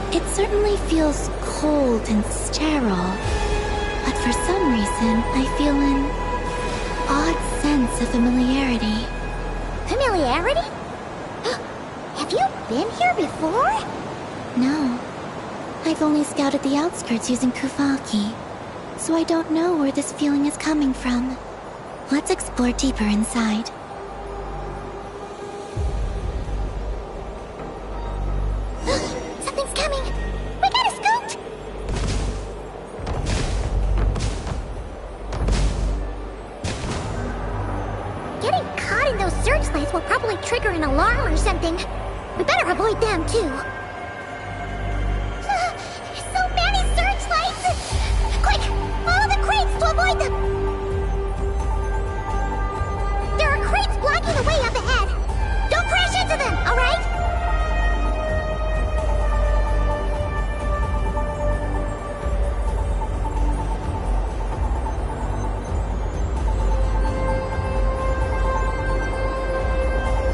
It certainly feels cold and sterile. But for some reason, I feel an odd sense of familiarity. Familiarity? Have you been here before? No. I've only scouted the outskirts using Kuvaki, so I don't know where this feeling is coming from. Let's explore deeper inside. Something's coming! We gotta scoot! Getting caught in those searchlights will probably trigger an alarm or something. We better avoid them, too. So many searchlights! Quick! Follow the crates to avoid them! There are crates blocking the way up ahead! Don't crash into them, alright?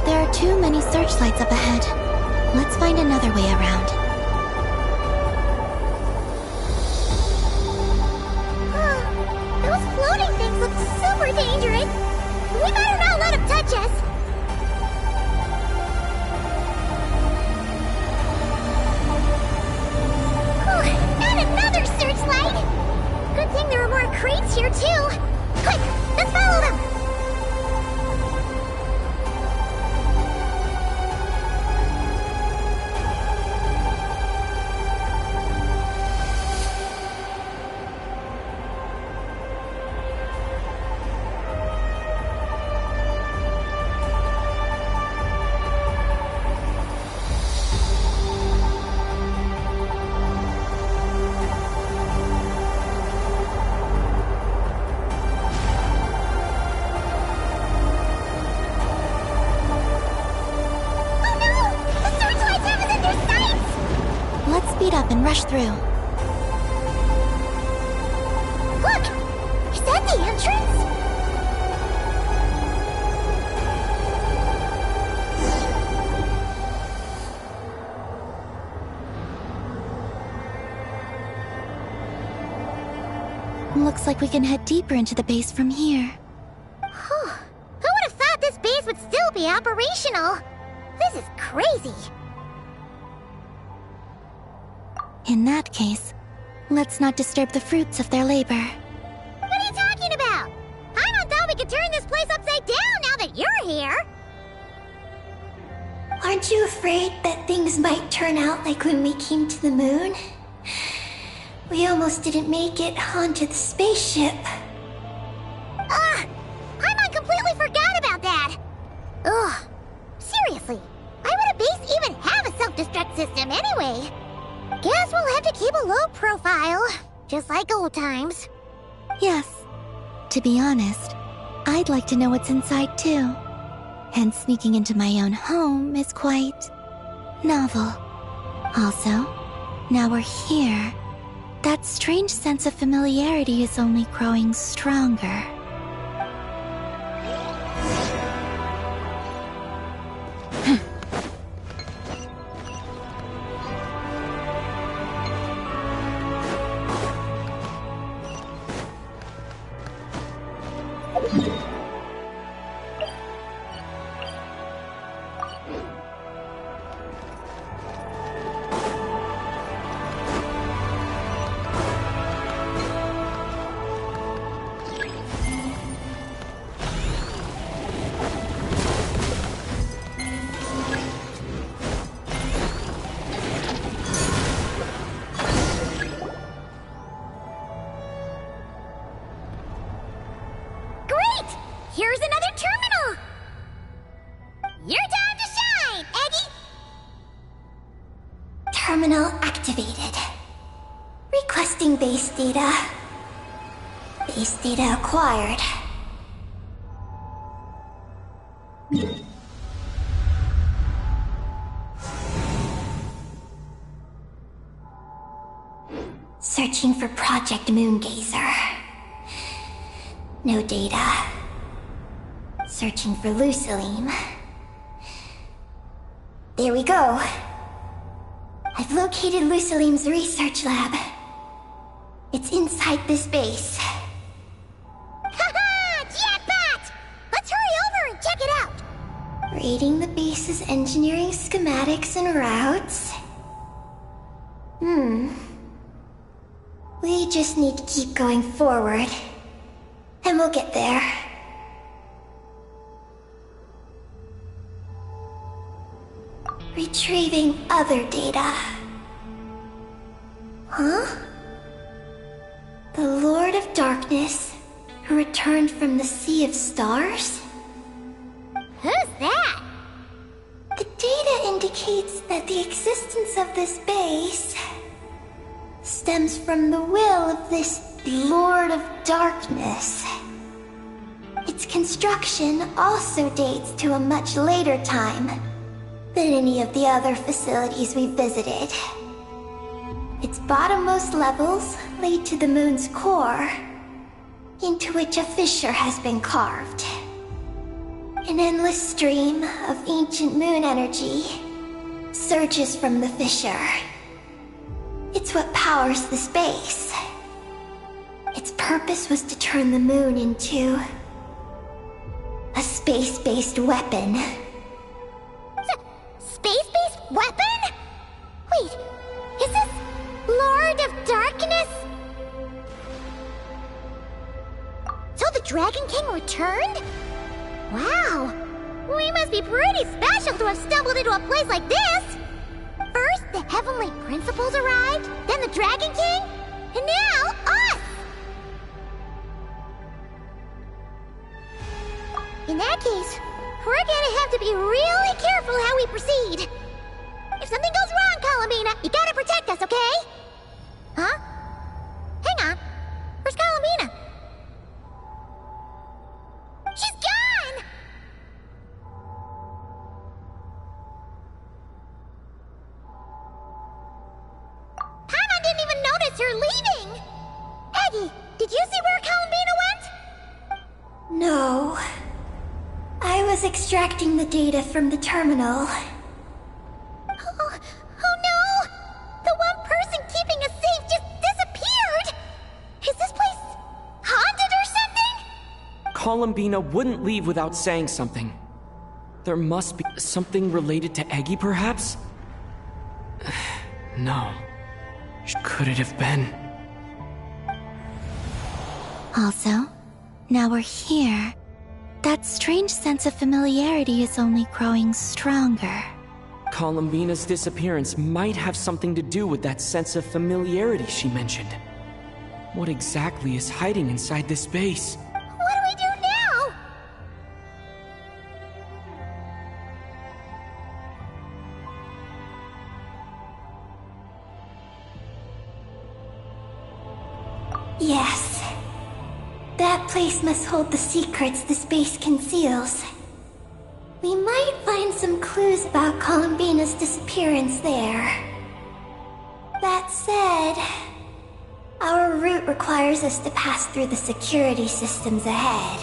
There are too many searchlights up ahead. Let's find another way around. Those floating things look super dangerous. We better not let them touch us. And another searchlight. Good thing there are more crates here too. Quick, let's follow them. Speed up and rush through. Look! Is that the entrance? Looks like we can head deeper into the base from here. Who would have thought this base would still be operational? This is crazy. In that case, let's not disturb the fruits of their labor. What are you talking about? I thought we could turn this place upside we're here. Aren't you afraid that things might turn out like when we came to the moon? We almost didn't make it onto the spaceship. I completely forgot about that. Ugh. Seriously, why would a base even have a self-destruct system anyway? Guess we'll have to keep a low profile, just like old times. Yes. To be honest, I'd like to know what's inside too. And sneaking into my own home is quite novel. Also, now we're here. That strange sense of familiarity is only growing stronger. Here's another terminal! Your time to shine, Eggy! Terminal activated. Requesting base data. Base data acquired. Searching for Project Moongazer. No data. Searching for Lucilim. There we go. I've located Lucilim's research lab. It's inside this base. Haha! Jackpot! Let's hurry over and check it out! Reading the base's engineering schematics and routes. We just need to keep going forward. And we'll get there. Retrieving other data. Huh? The Lord of Darkness, who returned from the Sea of Stars? Who's that? The data indicates that the existence of this base stems from the will of this Lord of Darkness. Its construction also dates to a much later time than any of the other facilities we visited. Its bottommost levels lead to the moon's core, into which a fissure has been carved. An endless stream of ancient moon energy surges from the fissure. It's what powers the space. Its purpose was to turn the moon into a space-based weapon. Space-based weapon? Wait, is this Lord of Darkness? So the Dragon King returned? Wow, we must be pretty special to have stumbled into a place like this! First, the Heavenly Principles arrived, then the Dragon King, and now us! In that case, we're gonna have to be really careful how we proceed. If something goes wrong, Colomina, you gotta protect us, okay? Huh? Hang on. Where's Colomina? She's gone! Paimon didn't even notice her leaving! Eggy, did you see where Colomina went? No. I was extracting the data from the terminal. Oh no! The one person keeping us safe just disappeared! Is this place haunted or something? Columbina wouldn't leave without saying something. There must be something related to Eggy, perhaps? No. Could it have been? Also, now we're here. that strange sense of familiarity is only growing stronger. Columbina's disappearance might have something to do with that sense of familiarity she mentioned. What exactly is hiding inside this base? What do we do now? Yes. That place must hold the secrets this base conceals. We might find some clues about Columbina's disappearance there. That said, our route requires us to pass through the security systems ahead.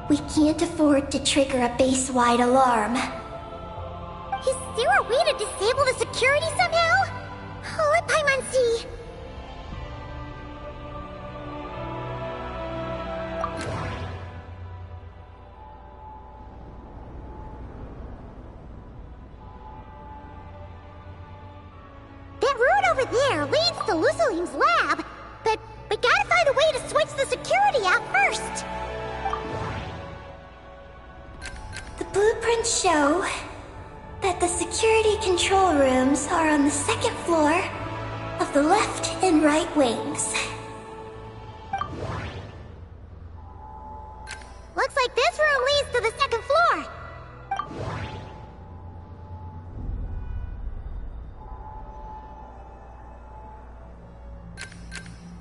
We can't afford to trigger a base-wide alarm. Is there a way to disable the security somehow? Let Paimon see. That route over there leads to Lucilene's lab, but we gotta find a way to switch the security out first. The blueprints show that the security control rooms are on the second floor of the left and right wings. Looks like this room leads to the second floor.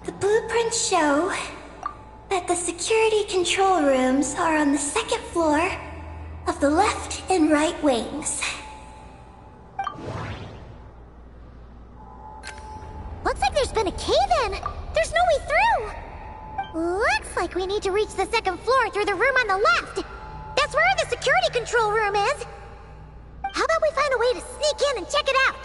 The blueprints show that the security control rooms are on the second floor of the left and right wings. Looks like there's been a cave-in. There's no way through. Looks like we need to reach the second floor through the room on the left. That's where the security control room is. How about we find a way to sneak in and check it out?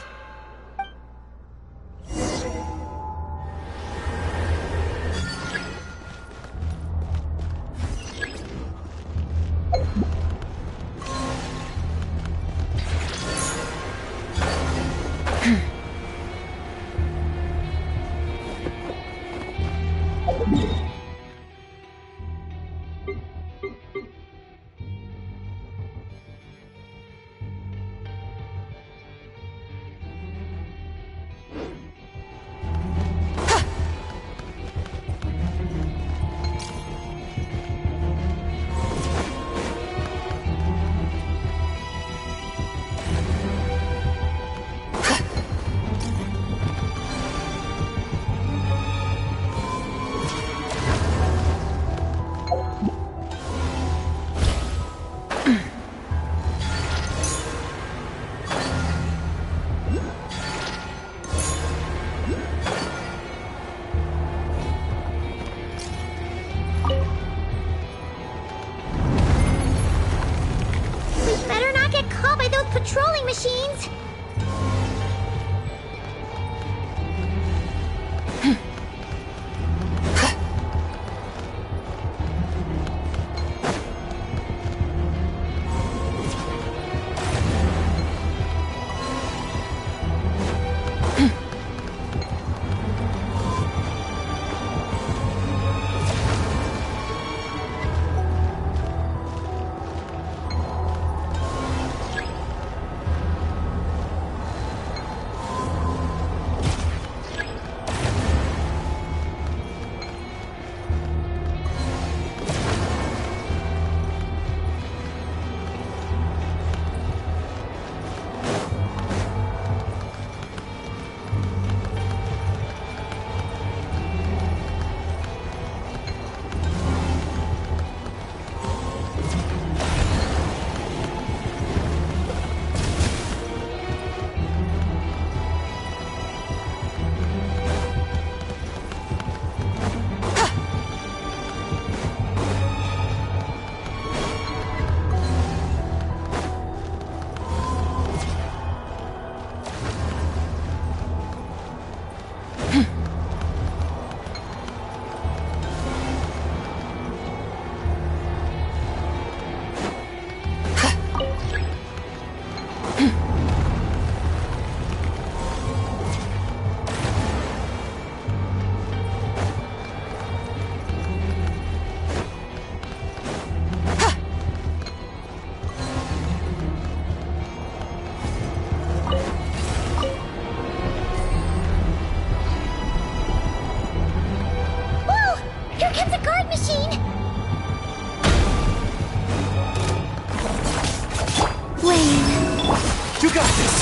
got this!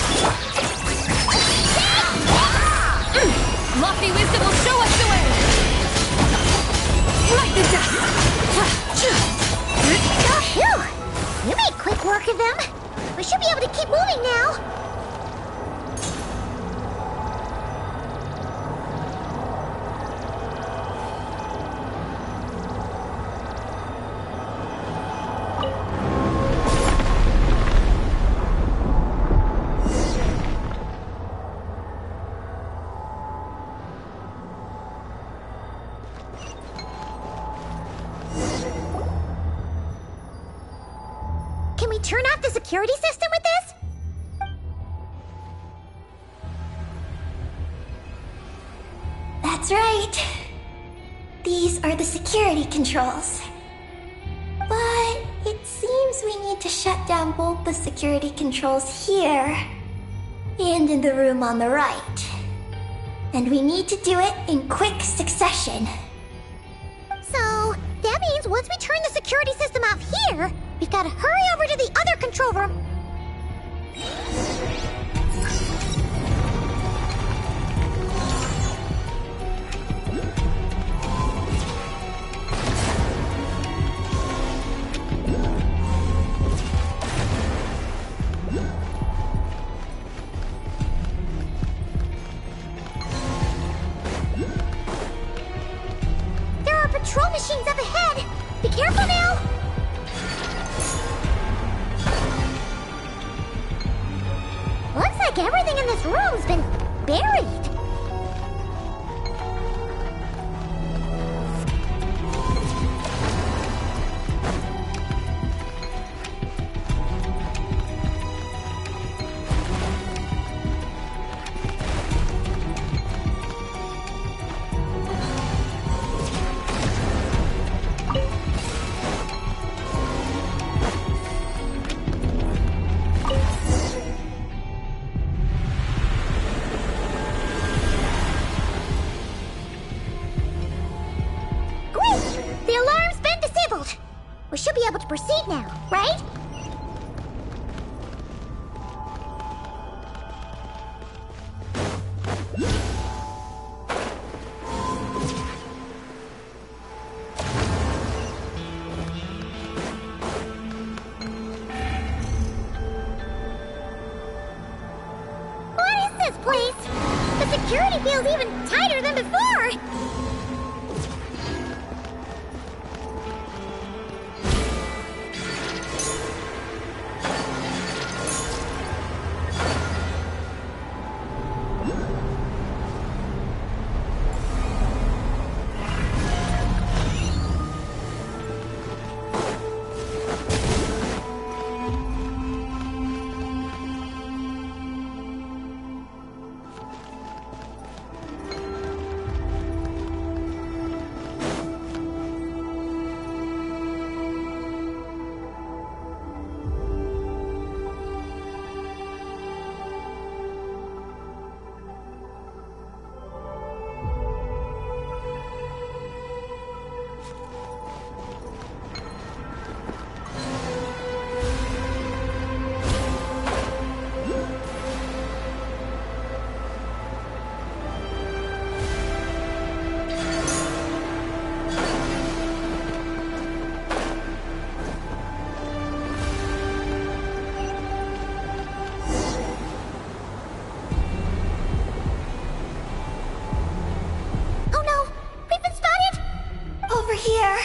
Lofty wisdom will show us the way! Lightning dust! Oh, phew! You made quick work of them. We should be able to keep moving now. Can we turn off the security system with this? That's right. These are the security controls. But it seems we need to shut down both the security controls here and in the room on the right. And we need to do it in quick succession. So, that means once we turn the security system off here, we've got to hurry over to the other control room. There are patrol machines up ahead. Be careful now. Looks like everything in this room's been buried. The alarm's been disabled. We should be able to proceed now, right? What is this place? The security feels even tighter than before. Here.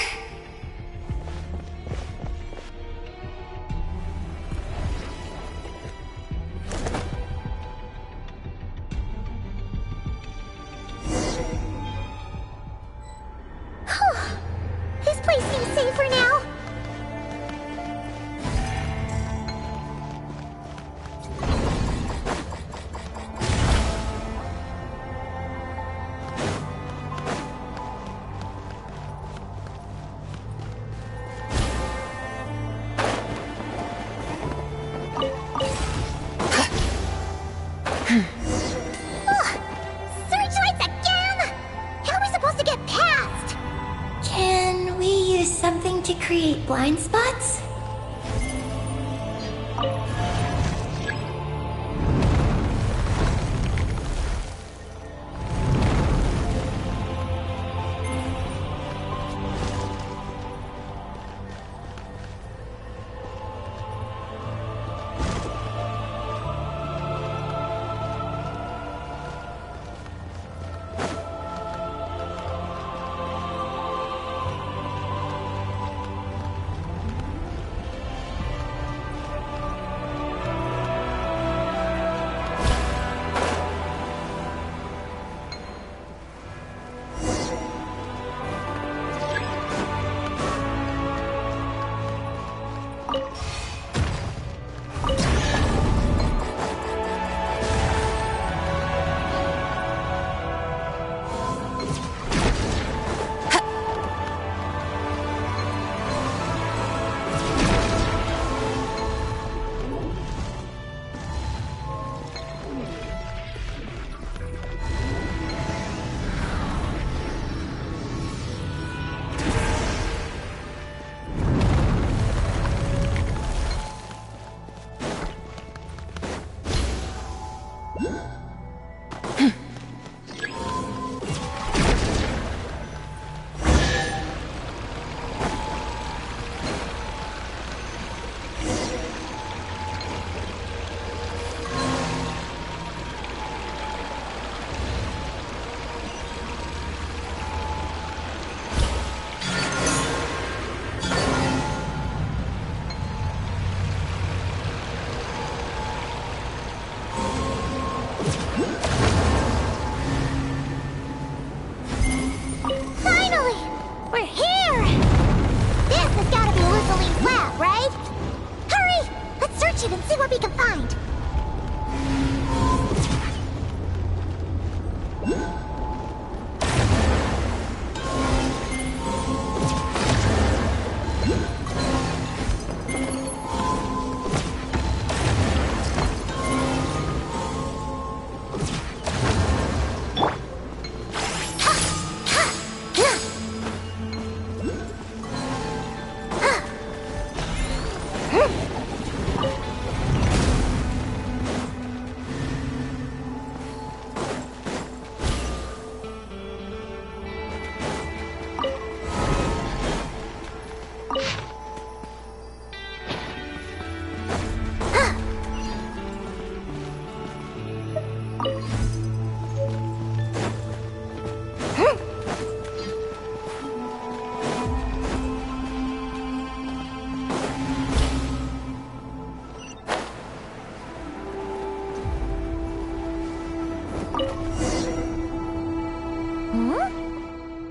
This place seems safer now. Searchlights again! How are we supposed to get past? Can we use something to create blind spots?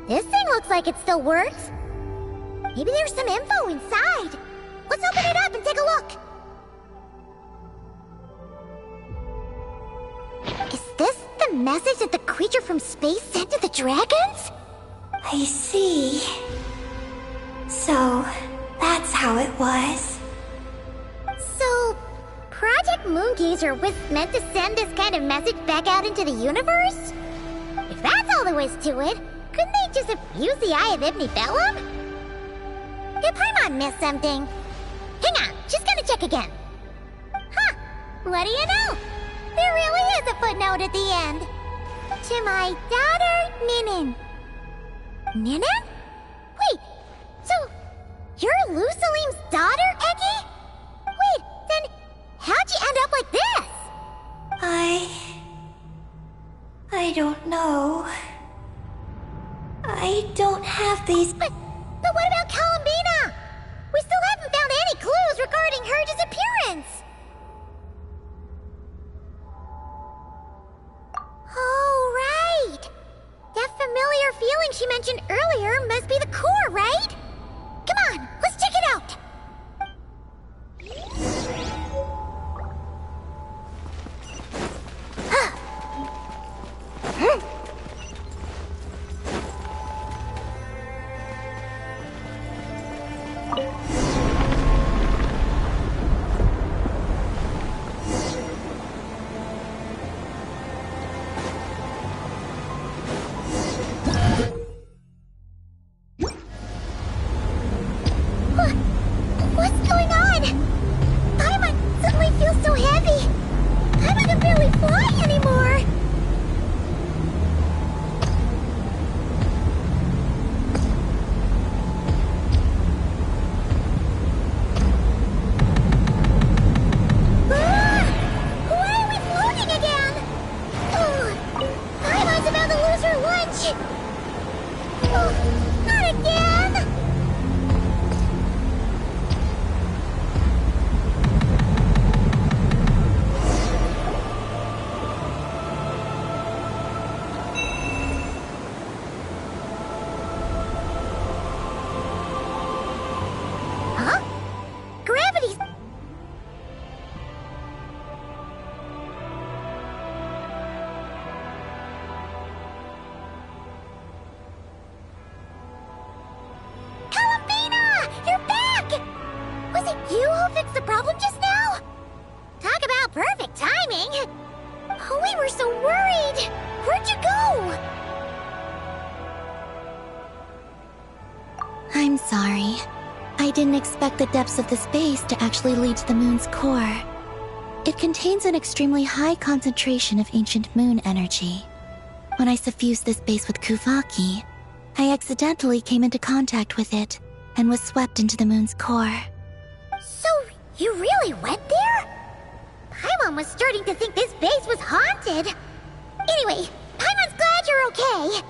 This thing looks like it still works. Maybe there's some info inside. Let's open it up and take a look. Is this the message that the creature from space sent to the dragons? I see. So, that's how it was. So, Project Moongazer was meant to send this kind of message back out into the universe? If that's all there was to it, couldn't they just have used the Eye of Ibn Bellum? Did Paimon miss something? Hang on, she's gonna check again. Huh, what do you know? There really is a footnote at the end. To my daughter, Ninin. Ninin? Wait, so you're Lu Salim's daughter, Eki? Wait, then how'd you end up like this? I don't know. I don't have these... But what about Columbina? We still haven't found any clues regarding her disappearance. Oh, right. That familiar feeling she mentioned earlier must be the core, right? Come on, let's check it out. What's going on? Paimon suddenly feels so heavy. Paimon can barely fly anymore. Why are we floating again? Oh, Paimon's about to lose her lunch. Oh, not again! Huh? Gravity's... Columbina! You're back! Was it you who fixed the problem just now? Talk about perfect timing! Oh, we were so worried! Where'd you go? I'm sorry. I didn't expect the depths of the space to actually lead to the moon's core. It contains an extremely high concentration of ancient moon energy. When I suffused this base with Kuvaki, I accidentally came into contact with it and was swept into the moon's core. So, you really went there? Paimon was starting to think this base was haunted. Anyway, Paimon's glad you're okay.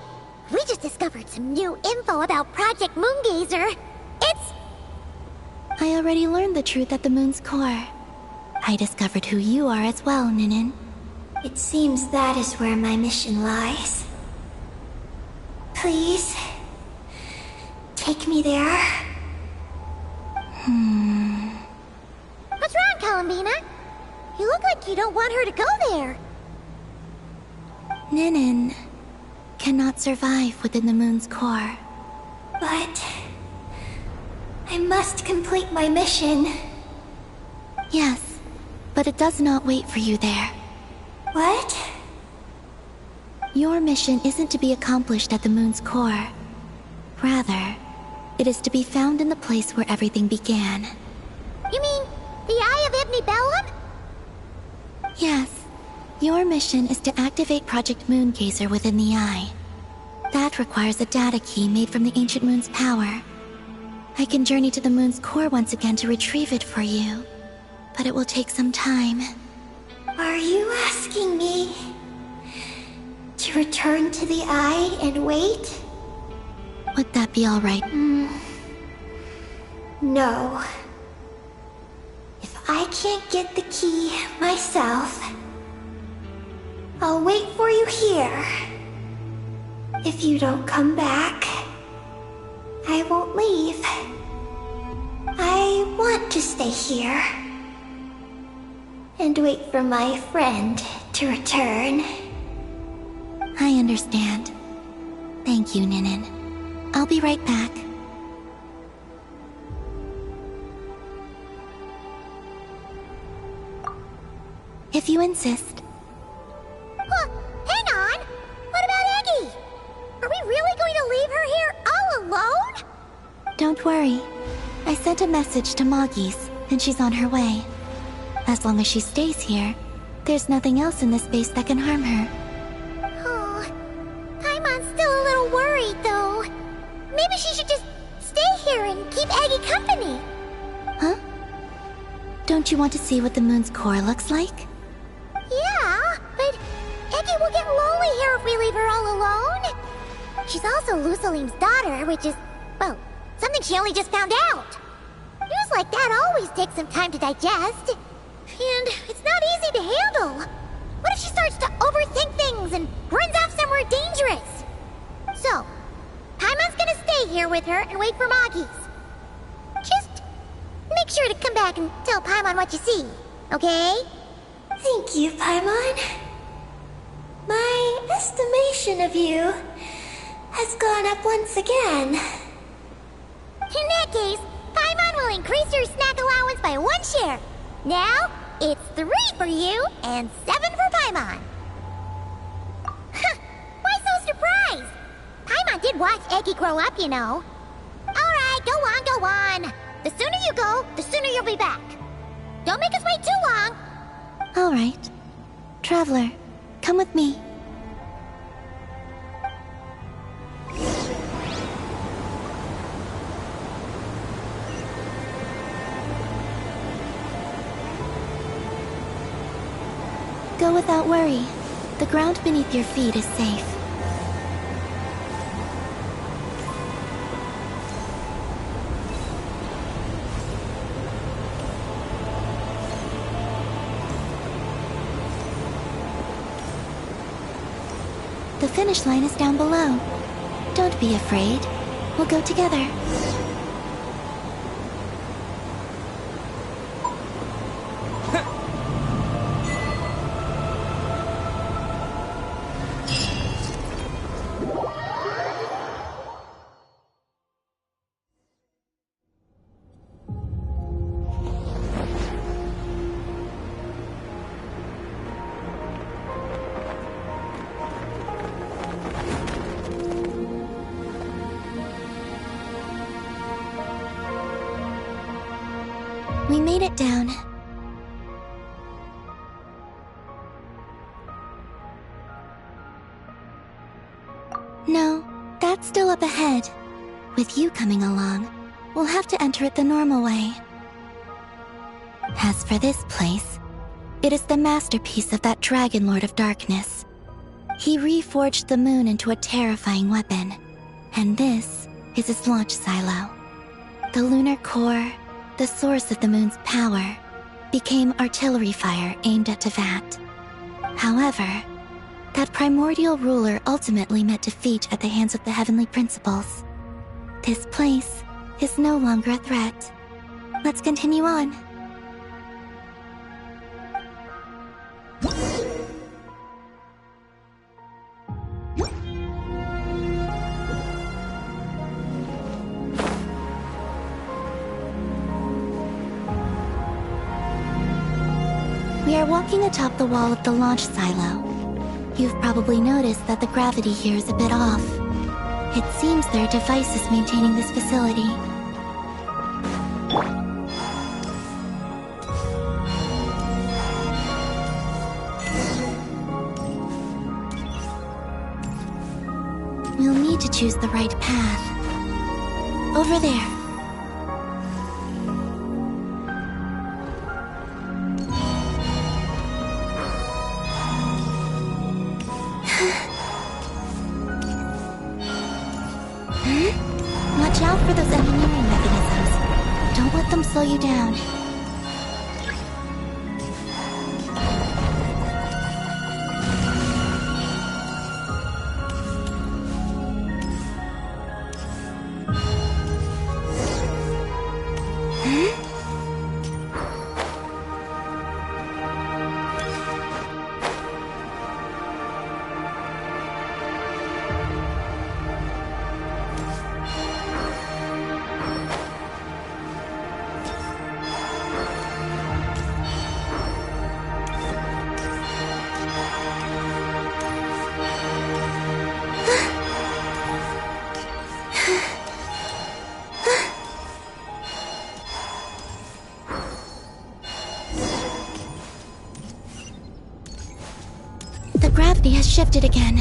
We just discovered some new info about Project Moongazer. It's... I already learned the truth at the moon's core. I discovered who you are as well, Ninin. It seems that is where my mission lies. Please, take me there. What's wrong, Columbina? You look like you don't want her to go there. Ninin cannot survive within the moon's core. But... I must complete my mission. Yes, but it does not wait for you there. What? Your mission isn't to be accomplished at the moon's core. Rather, it is to be found in the place where everything began. You mean the Eye of Ibn Bellum? Yes. Your mission is to activate Project Moongazer within the Eye. That requires a data key made from the ancient moon's power. I can journey to the moon's core once again to retrieve it for you, but it will take some time. Are you asking me To return to the Eye and wait? Would that be alright? No. If I can't get the key myself, I'll wait for you here. If you don't come back, I won't leave. I want to stay here and wait for my friend to return. I understand. Thank you, Ninin. I'll be right back. If you insist. Hang on! What about Eggy? Are we really going to leave her here all alone? Don't worry. I sent a message to Moggy's, and she's on her way. As long as she stays here, there's nothing else in this space that can harm her. Oh, Paimon's still a little worried, though. Maybe she should just stay here and keep Eggy company. Huh? Don't you want to see what the moon's core looks like? Yeah, but Eggy will get lonely here if we leave her all alone. She's also Lusalim's daughter, which is, well, something she only just found out. News like that always takes some time to digest. And it's not easy to handle. What if she starts to overthink things and runs off somewhere dangerous? So, Paimon's gonna stay here with her and wait for Moggy's. Just make sure to come back and tell Paimon what you see, okay? Thank you, Paimon. My estimation of you has gone up once again. In that case, Paimon will increase your snack allowance by 1 share. Now, it's 3 for you and 7 for Paimon. Why so surprised? Paimon did watch Eggy grow up, you know. Alright, go on. The sooner you go, the sooner you'll be back. Don't make us wait too long. Alright. Traveler, come with me. Go without worry. The ground beneath your feet is safe. The finish line is down below. Don't be afraid. We'll go together. We made it down. No, that's still up ahead. With you coming along, we'll have to enter it the normal way. As for this place, it is the masterpiece of that Dragon Lord of Darkness. He reforged the moon into a terrifying weapon, and this is his launch silo. The lunar core, the source of the moon's power, became artillery fire aimed at Tevat. However, that primordial ruler ultimately met defeat at the hands of the heavenly principles. This place is no longer a threat. Let's continue on. We are walking atop the wall of the launch silo. You've probably noticed that the gravity here is a bit off. It seems there are devices maintaining this facility. We'll need to choose the right path. Over there. slow you down. The gravity has shifted again.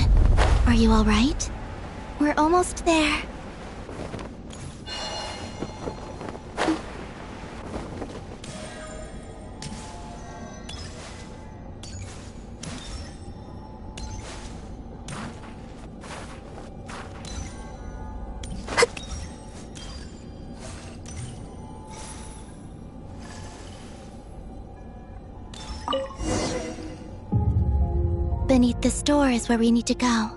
Are you alright? We're almost there. Beneath this door is where we need to go.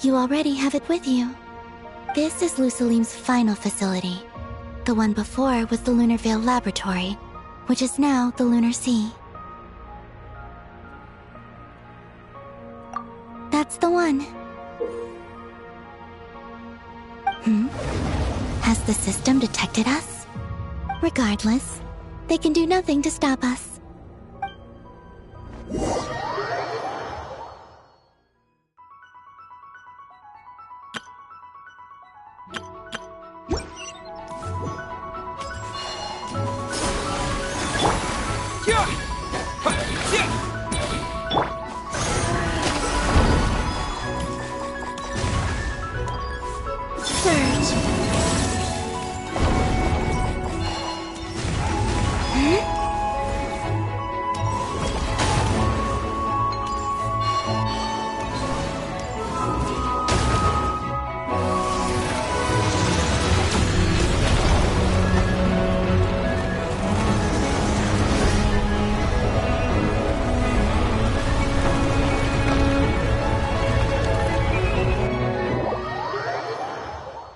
You already have it with you. This is Lucilim's final facility. The one before was the Lunar Veil Laboratory, which is now the Lunar Sea. That's the one. Has the system detected us? Regardless, they can do nothing to stop us.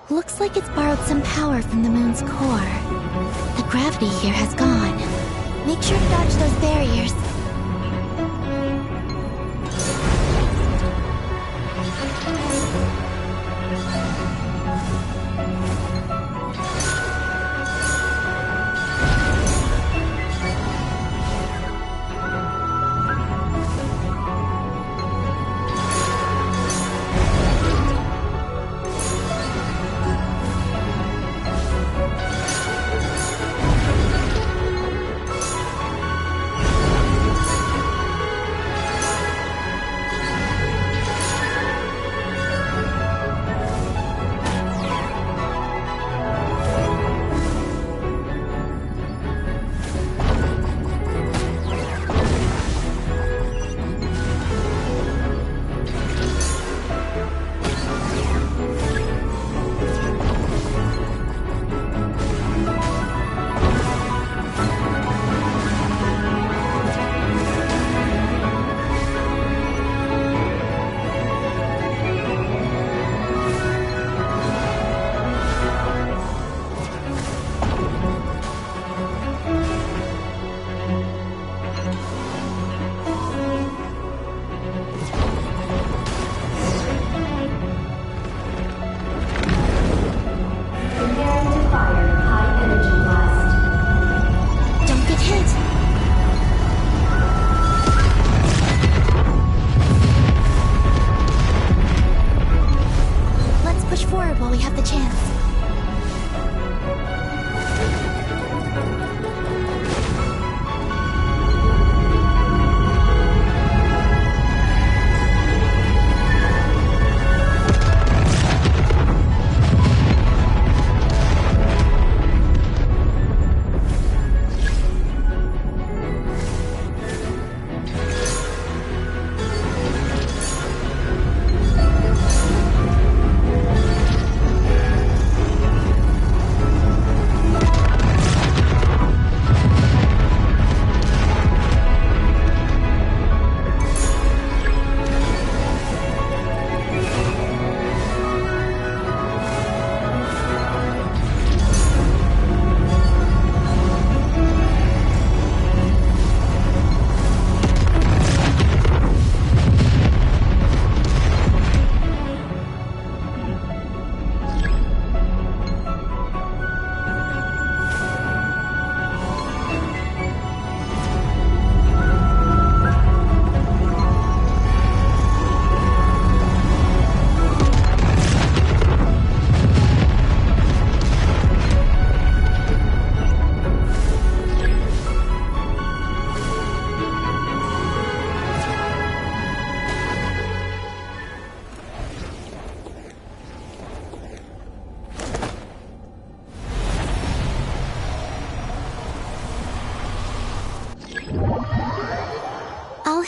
Looks like it's borrowed some power from the moon's core. The gravity here has gone. Make sure to dodge those barriers.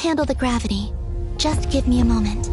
handle the gravity. Just give me a moment.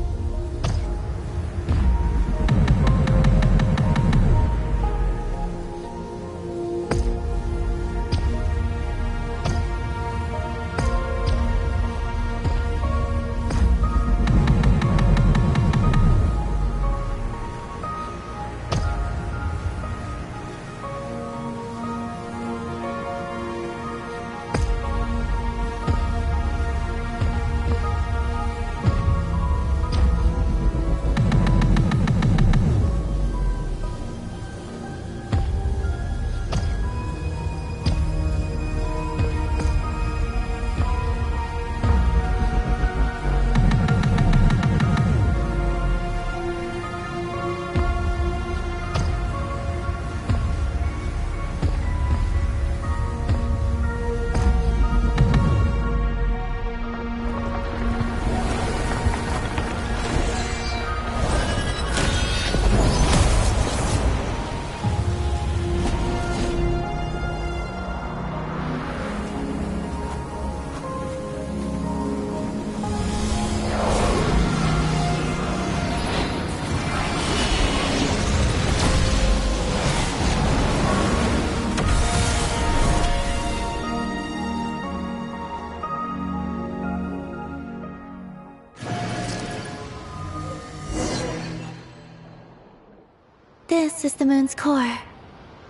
This is the moon's core.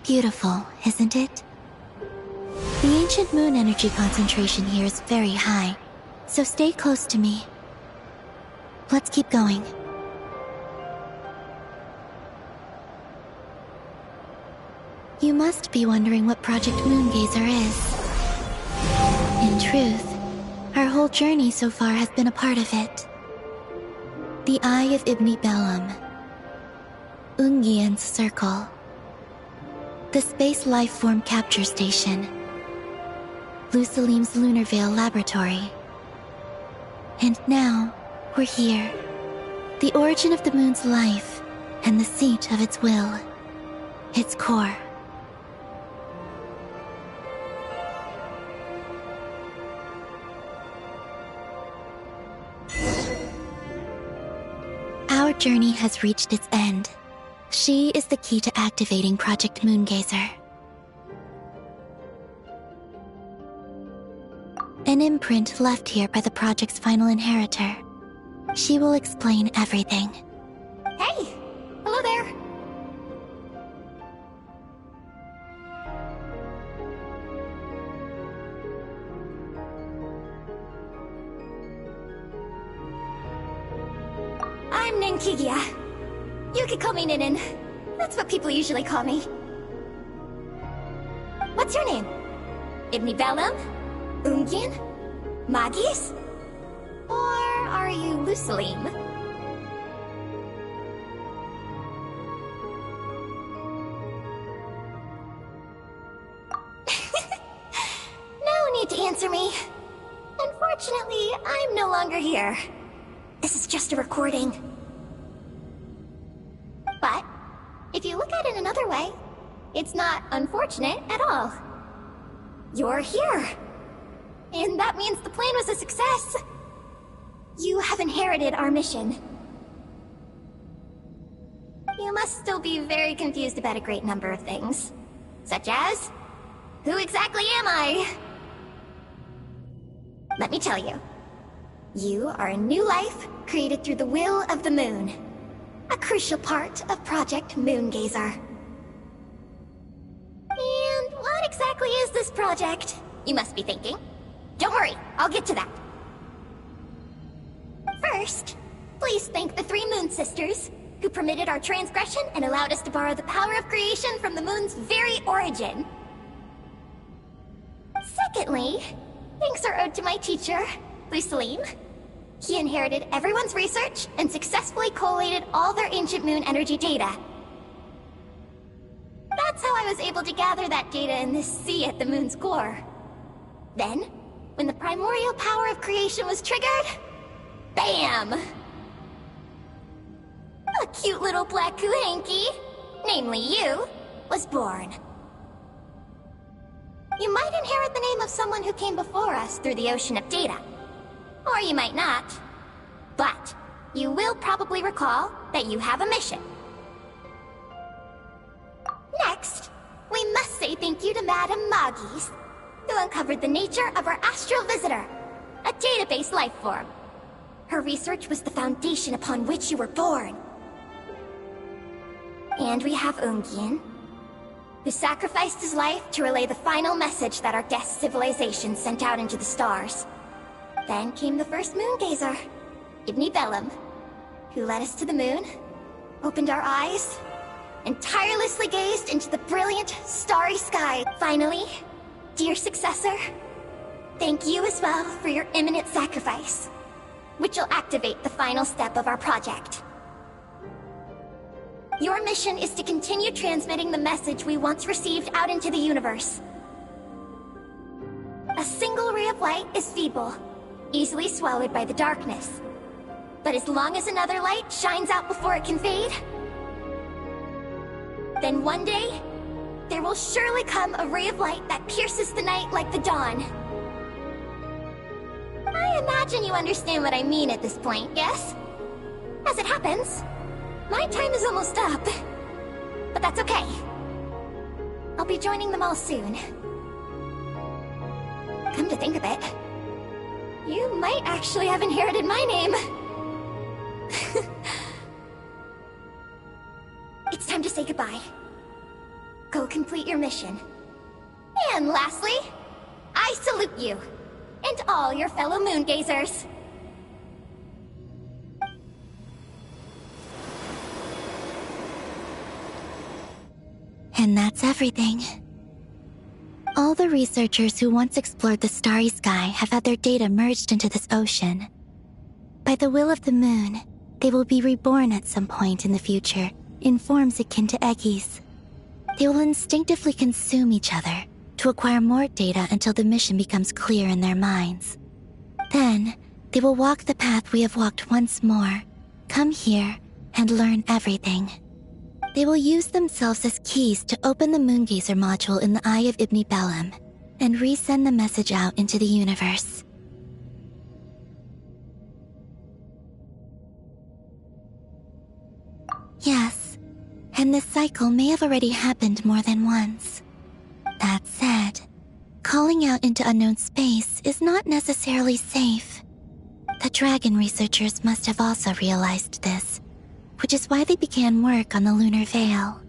Beautiful, isn't it? The ancient moon energy concentration here is very high, so stay close to me. Let's keep going. You must be wondering what Project Moongazer is. In truth, our whole journey so far has been a part of it. The Eye of Ibni Bellum, Ungian's Circle, the Space Lifeform Capture Station, Lusalim's Lunar Veil Laboratory. And now, we're here. The origin of the moon's life, and the seat of its will, its core. Our journey has reached its end. She is the key to activating Project Moongazer. An imprint left here by the project's final inheritor. She will explain everything. Hey! Hello there! I'm Ninkigia. You could call me Ninin. That's what people usually call me. What's your name? Ibni Bellum? Ungian? Magis? Or are you Lusalim? No need to answer me. Unfortunately, I'm no longer here. This is just a recording. But, if you look at it another way, it's not unfortunate at all. You're here. And that means the plan was a success. You have inherited our mission. You must still be very confused about a great number of things. Such as, who exactly am I? Let me tell you. You are a new life created through the will of the moon. A crucial part of Project Moongazer. And what exactly is this project? You must be thinking. Don't worry, I'll get to that. First, please thank the 3 Moon Sisters, who permitted our transgression and allowed us to borrow the power of creation from the moon's very origin. Secondly, thanks are owed to my teacher, Lusalim. He inherited everyone's research and successfully collated all their ancient moon energy data. That's how I was able to gather that data in this sea at the moon's core. Then, when the primordial power of creation was triggered, BAM! A cute little black Kuhanky, namely you, was born. You might inherit the name of someone who came before us through the ocean of data. Or you might not. But you will probably recall that you have a mission. Next, we must say thank you to Madame Magis, who uncovered the nature of our astral visitor, a database life form. Her research was the foundation upon which you were born. And we have Ungian, who sacrificed his life to relay the final message that our guest civilization sent out into the stars. Then came the first moongazer, Ibni Bellum, who led us to the moon, opened our eyes, and tirelessly gazed into the brilliant, starry sky. Finally, dear successor, thank you as well for your imminent sacrifice, which will activate the final step of our project. Your mission is to continue transmitting the message we once received out into the universe. A single ray of light is feeble, easily swallowed by the darkness. But as long as another light shines out before it can fade, then one day, there will surely come a ray of light that pierces the night like the dawn. I imagine you understand what I mean at this point, yes? As it happens, my time is almost up. But that's okay. I'll be joining them all soon. Come to think of it, you might actually have inherited my name. It's time to say goodbye. Go complete your mission. And lastly, I salute you, and all your fellow moongazers. And that's everything. All the researchers who once explored the starry sky have had their data merged into this ocean. By the will of the moon, they will be reborn at some point in the future in forms akin to Eggies. They will instinctively consume each other to acquire more data until the mission becomes clear in their minds. Then, they will walk the path we have walked once more, come here, and learn everything. They will use themselves as keys to open the Moongazer module in the Eye of Ibni Bellum, and resend the message out into the universe. Yes, and this cycle may have already happened more than once. That said, calling out into unknown space is not necessarily safe. The dragon researchers must have also realized this, which is why they began work on the lunar veil.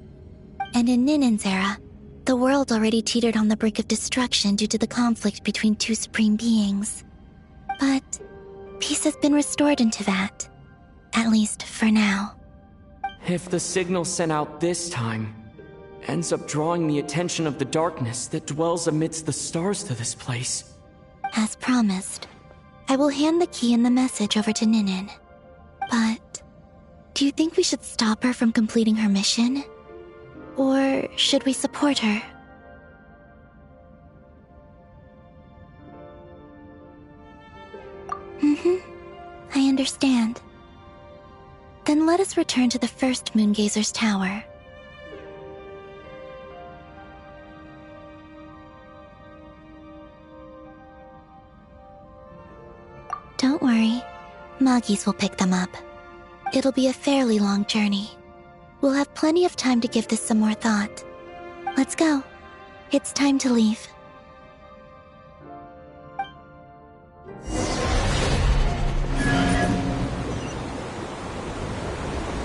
And in Ninen's era, the world already teetered on the brink of destruction due to the conflict between two supreme beings. But peace has been restored in Teyvat, at least for now. If the signal sent out this time ends up drawing the attention of the darkness that dwells amidst the stars to this place. As promised, I will hand the key and the message over to Ninen. But do you think we should stop her from completing her mission? Or should we support her? I understand. Then let us return to the first Moongazer's tower. Don't worry, Magis will pick them up. It'll be a fairly long journey. We'll have plenty of time to give this some more thought. Let's go. It's time to leave.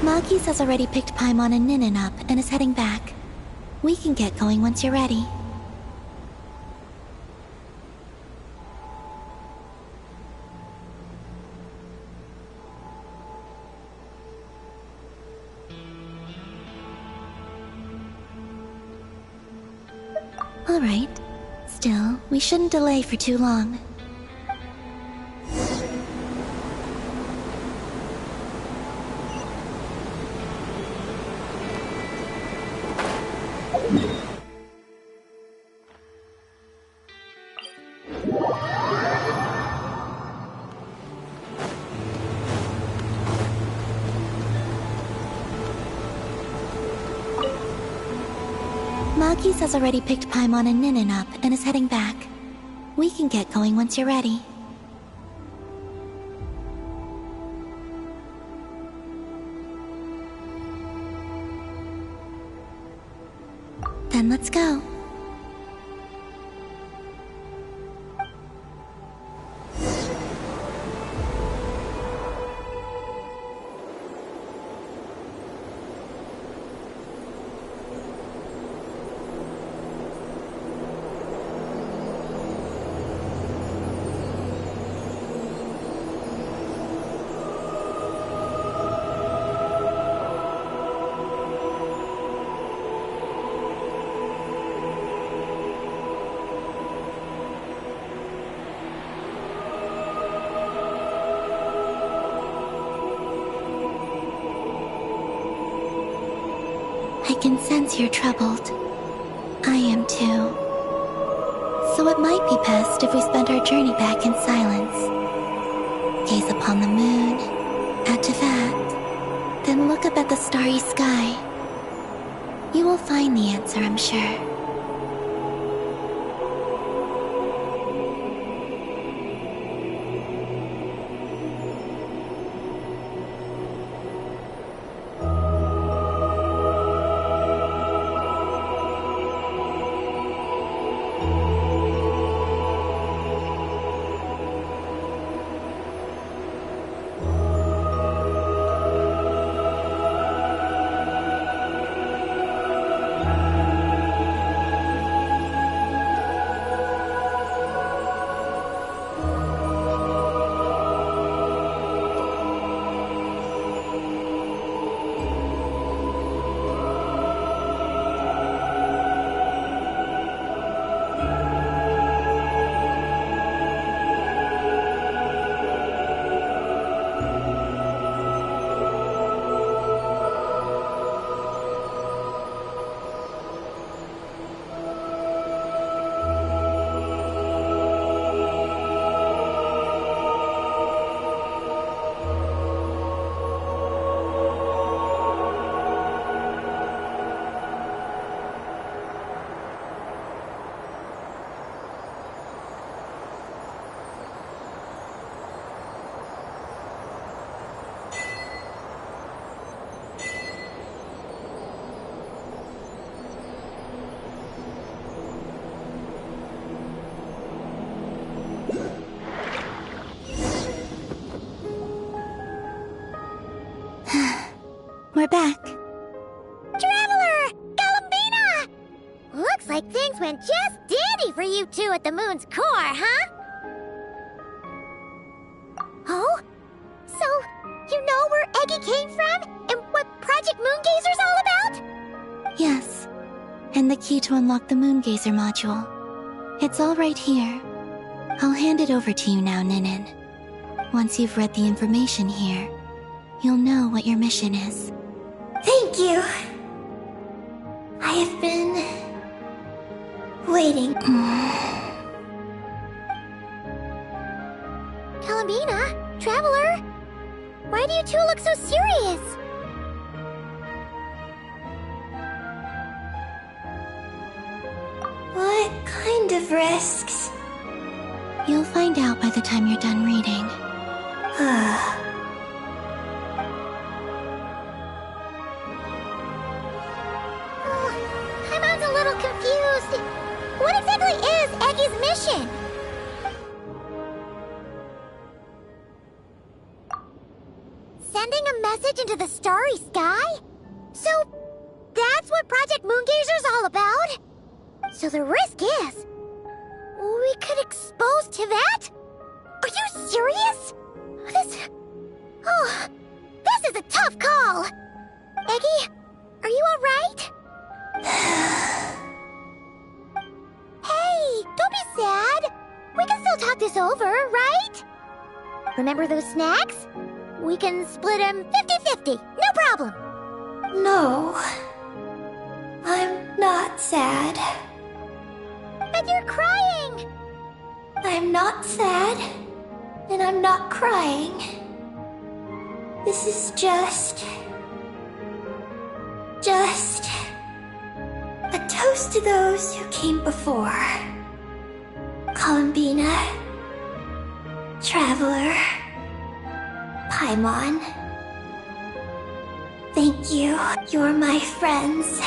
Magis has already picked Paimon and Ninen up and is heading back. We can get going once you're ready. All right. Still, we shouldn't delay for too long. Magis has already picked Paimon and Ninen up and is heading back. We can get going once you're ready. Then let's go. I can sense you're troubled. I am too. So it might be best if we spend our journey back in silence. Gaze upon the moon, add to that, then look up at the starry sky. You will find the answer, I'm sure. We're back. Traveler! Galambina! Looks like things went just dandy for you two at the moon's core, huh? Oh? So, you know where Eggy came from? And what Project Moongazer's all about? Yes, and the key to unlock the Moongazer module. It's all right here. I'll hand it over to you now, Ninin. Once you've read the information here, you'll know what your mission is. Thank you. I have been waiting. Galambina, Traveler, why do you two look so serious? What kind of risks? You'll find out by the time you're done reading. Paimon's a little confused. What exactly is Eggy's mission? Sending a message into the starry sky? So, that's what Project Moongazer's all about? So the risk is, we could expose to that? Are you serious? This is a tough call. Eggy, are you alright? Hey, don't be sad. We can still talk this over, right? Remember those snacks? We can split them 50-50, no problem. No. I'm not sad. But you're crying. I'm not sad. And I'm not crying. This is just a toast to those who came before. Galambina, Traveler, Paimon. Thank you. You're my friends.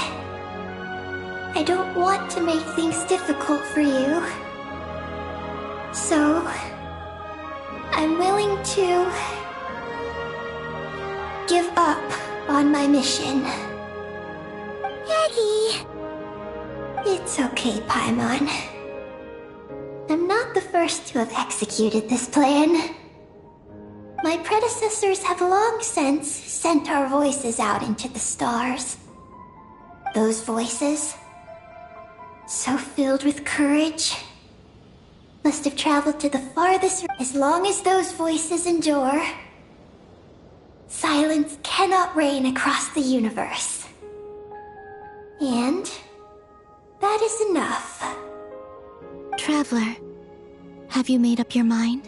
I don't want to make things difficult for you. So, I'm willing to give up on my mission. Eggie! It's okay, Paimon. I'm not the first to have executed this plan. My predecessors have long since sent our voices out into the stars. Those voices, so filled with courage, must have traveled to the farthest. As long as those voices endure, silence cannot reign across the universe. And that is enough. Traveler, have you made up your mind?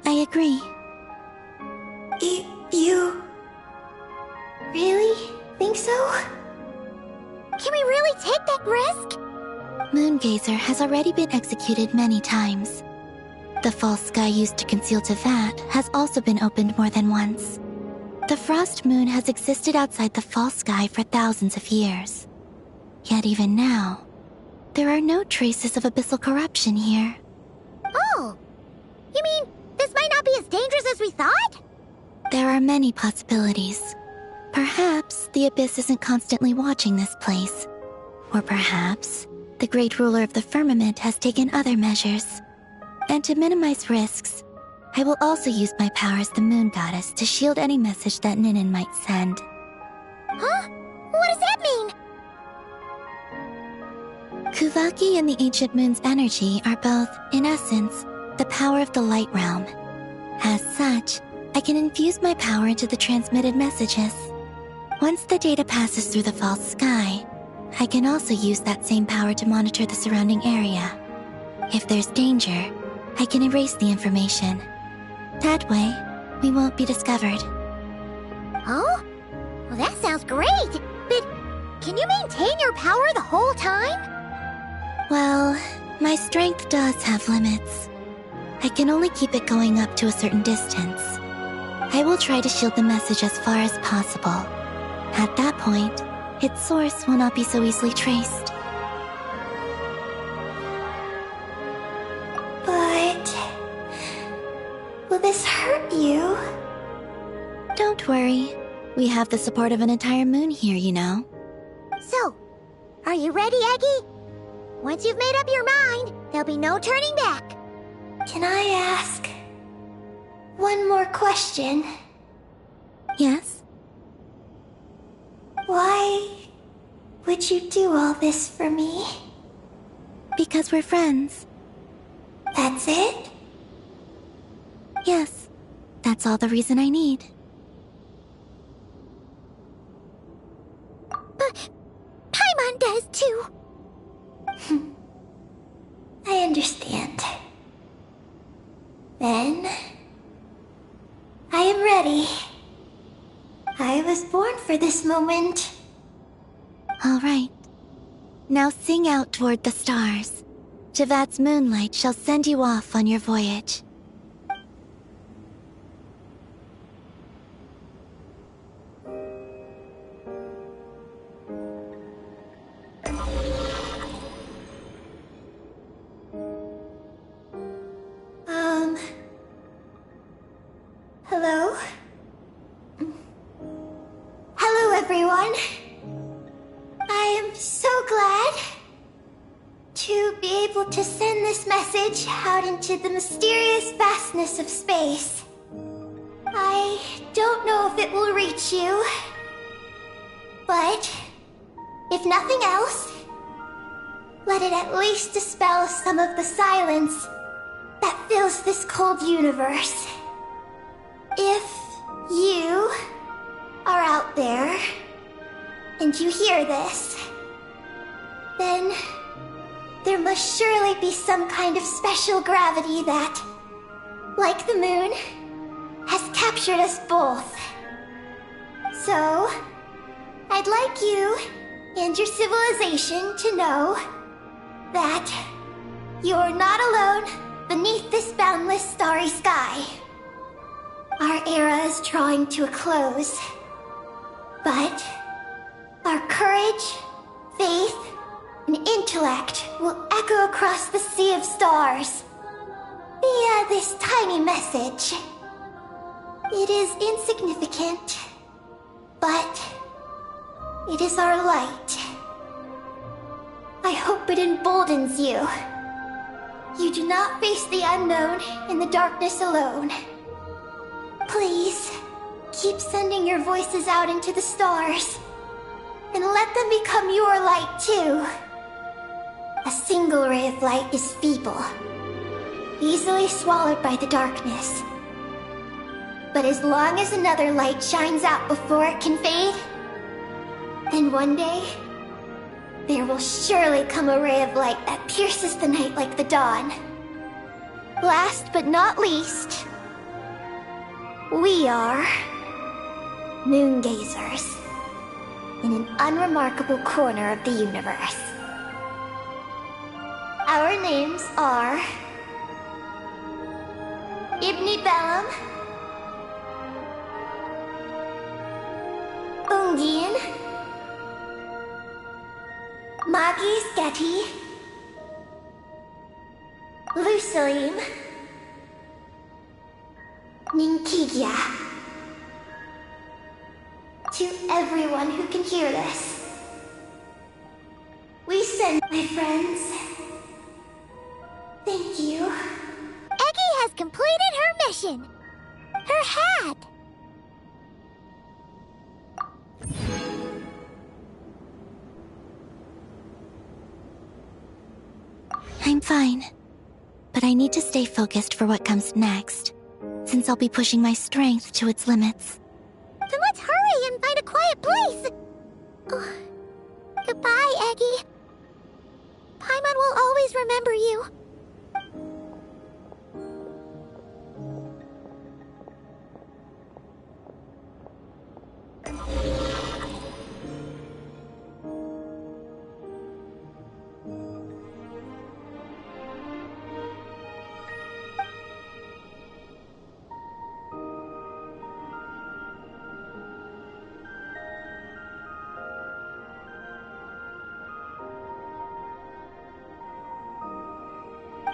I agree. You really think so? Can we really take that risk? Moongazer has already been executed many times. The false sky used to conceal Tevat has also been opened more than once. The frost moon has existed outside the false sky for thousands of years. Yet even now, there are no traces of abyssal corruption here. Oh! You mean, this might not be as dangerous as we thought? There are many possibilities. Perhaps the Abyss isn't constantly watching this place. Or perhaps the great ruler of the firmament has taken other measures. And to minimize risks, I will also use my power as the moon goddess to shield any message that Ninin might send. Huh? What does that mean? Kuvaki and the ancient moon's energy are both, in essence, the power of the light realm. As such, I can infuse my power into the transmitted messages. Once the data passes through the false sky, I can also use that same power to monitor the surrounding area. If there's danger, I can erase the information. That way, we won't be discovered. Oh? Well, that sounds great! But can you maintain your power the whole time? Well, my strength does have limits. I can only keep it going up to a certain distance. I will try to shield the message as far as possible. At that point, its source will not be so easily traced. But will this hurt you? Don't worry. We have the support of an entire moon here, you know. So, are you ready, Eggie? Once you've made up your mind, there'll be no turning back. Can I ask one more question? Yes? Why would you do all this for me? Because we're friends. That's it? Yes. That's all the reason I need. But Paimon does too. I understand. Then, I am ready. I was born for this moment. All right. Now sing out toward the stars. Tevat's moonlight shall send you off on your voyage. Hello? Hello, everyone. I am so glad to be able to send this message out into the mysterious vastness of space. I don't know if it will reach you, but if nothing else, let it at least dispel some of the silence that fills this cold universe. If you are out there and you hear this, then there must surely be some kind of special gravity that, like the moon, has captured us both. So, I'd like you and your civilization to know that you're not alone beneath this boundless starry sky. Our era is drawing to a close. But our courage, faith, and intellect will echo across the sea of stars via this tiny message. It is insignificant, but it is our light. I hope it emboldens you. You do not face the unknown in the darkness alone. Please, keep sending your voices out into the stars, and let them become your light too. A single ray of light is feeble, easily swallowed by the darkness. But as long as another light shines out before it can fade, then one day, there will surely come a ray of light that pierces the night like the dawn. Last but not least, we are moon gazers in an unremarkable corner of the universe. Our names are Ibni Bellum, Ungin, Magis Getty, Lusalim, Ninkigia. To everyone who can hear this, we send, my friends. Thank you. Eggy has completed her mission. Her hat. I'm fine. But I need to stay focused for what comes next, since I'll be pushing my strength to its limits. Then let's hurry and find a quiet place. Oh, goodbye, Eggy. Paimon will always remember you.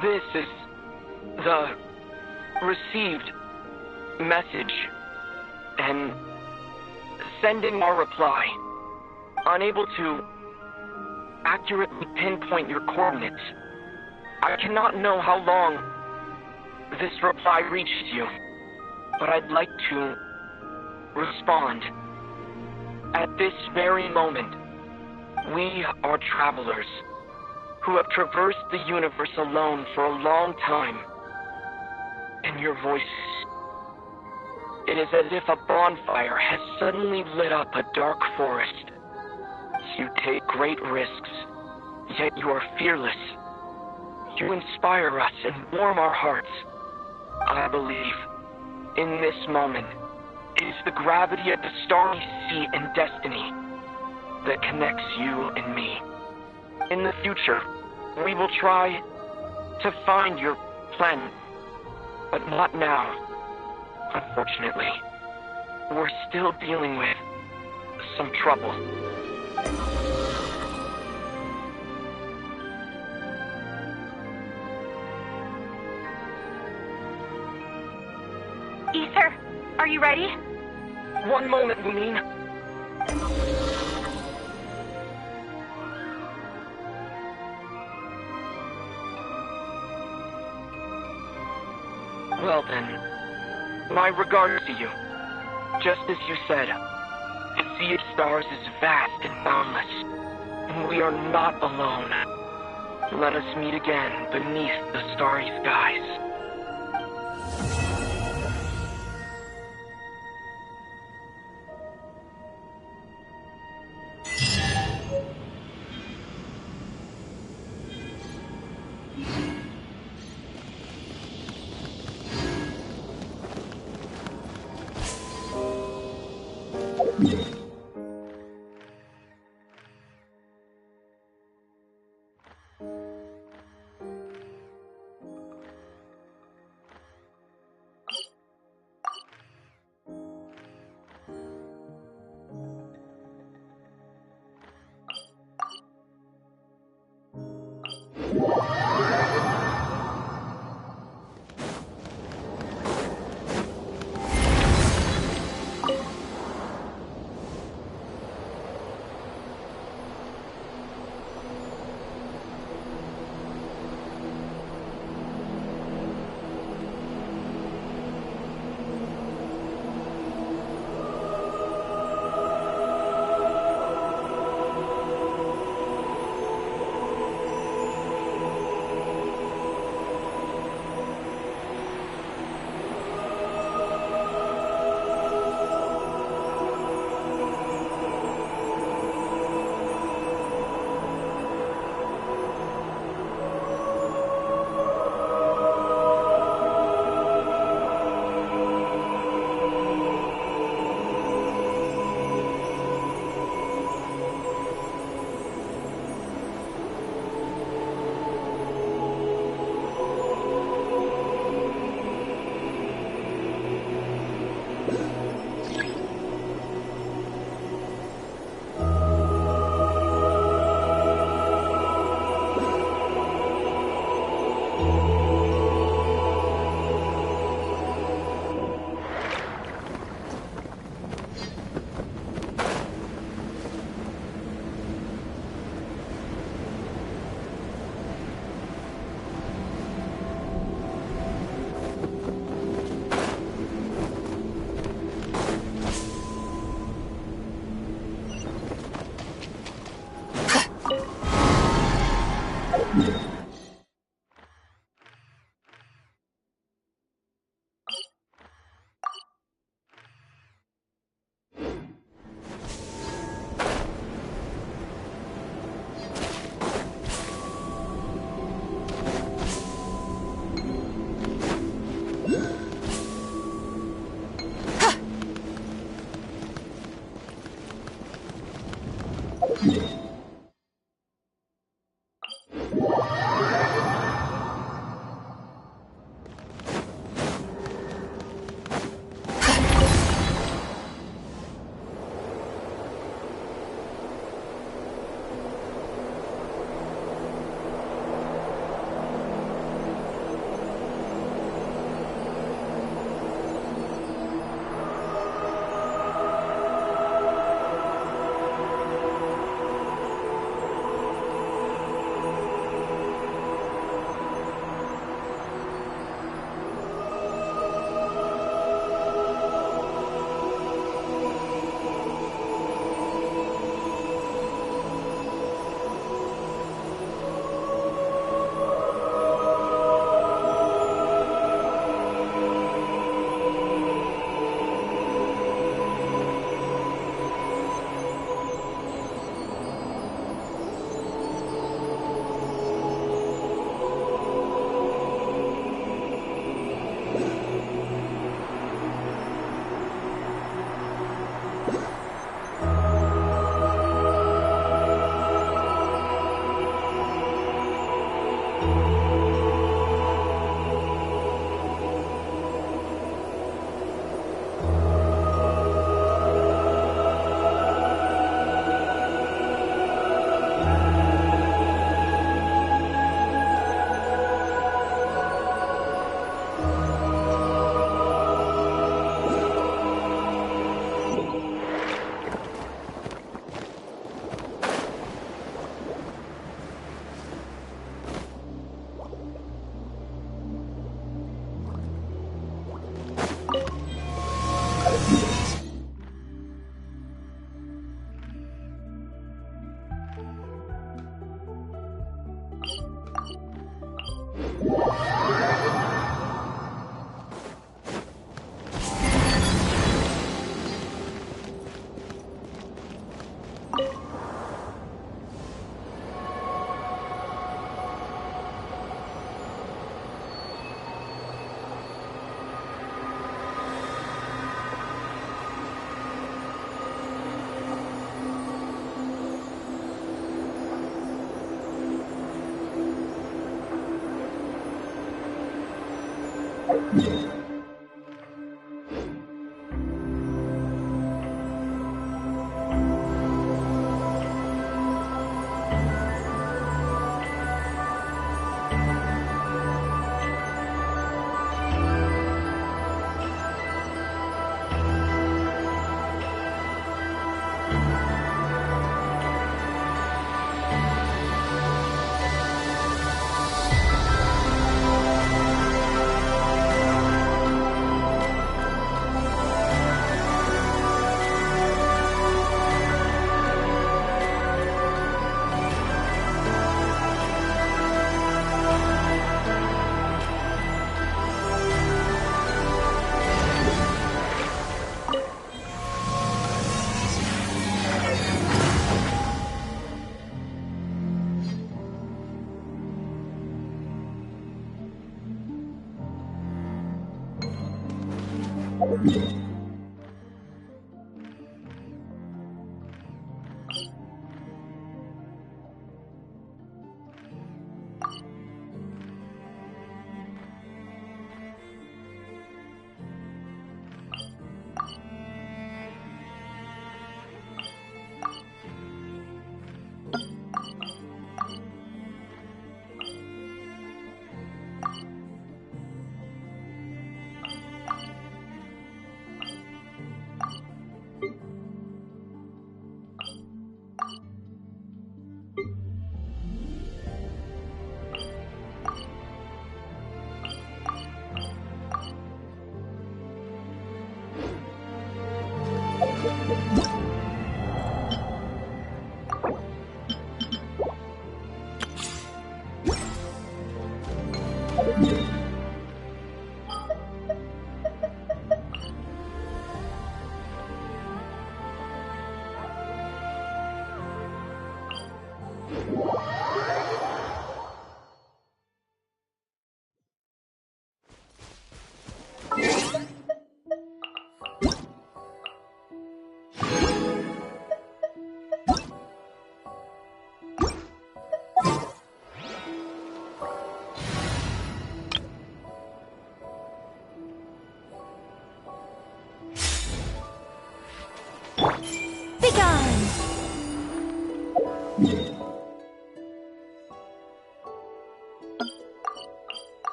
This is the received message, and sending our reply. Unable to accurately pinpoint your coordinates. I cannot know how long this reply reached you, but I'd like to respond. At this very moment, we are travelers who have traversed the universe alone for a long time. And your voices. It is as if a bonfire has suddenly lit up a dark forest. You take great risks, yet you are fearless. You inspire us and warm our hearts. I believe, in this moment, it is the gravity of the starry sea and destiny that connects you and me. In the future, we will try to find your planet, but not now. Unfortunately, we're still dealing with some trouble. Ether, are you ready? One moment, Lumine. Well then, my regards to you. Just as you said, the sea of stars is vast and boundless, and we are not alone. Let us meet again beneath the starry skies.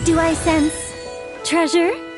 Do I sense treasure?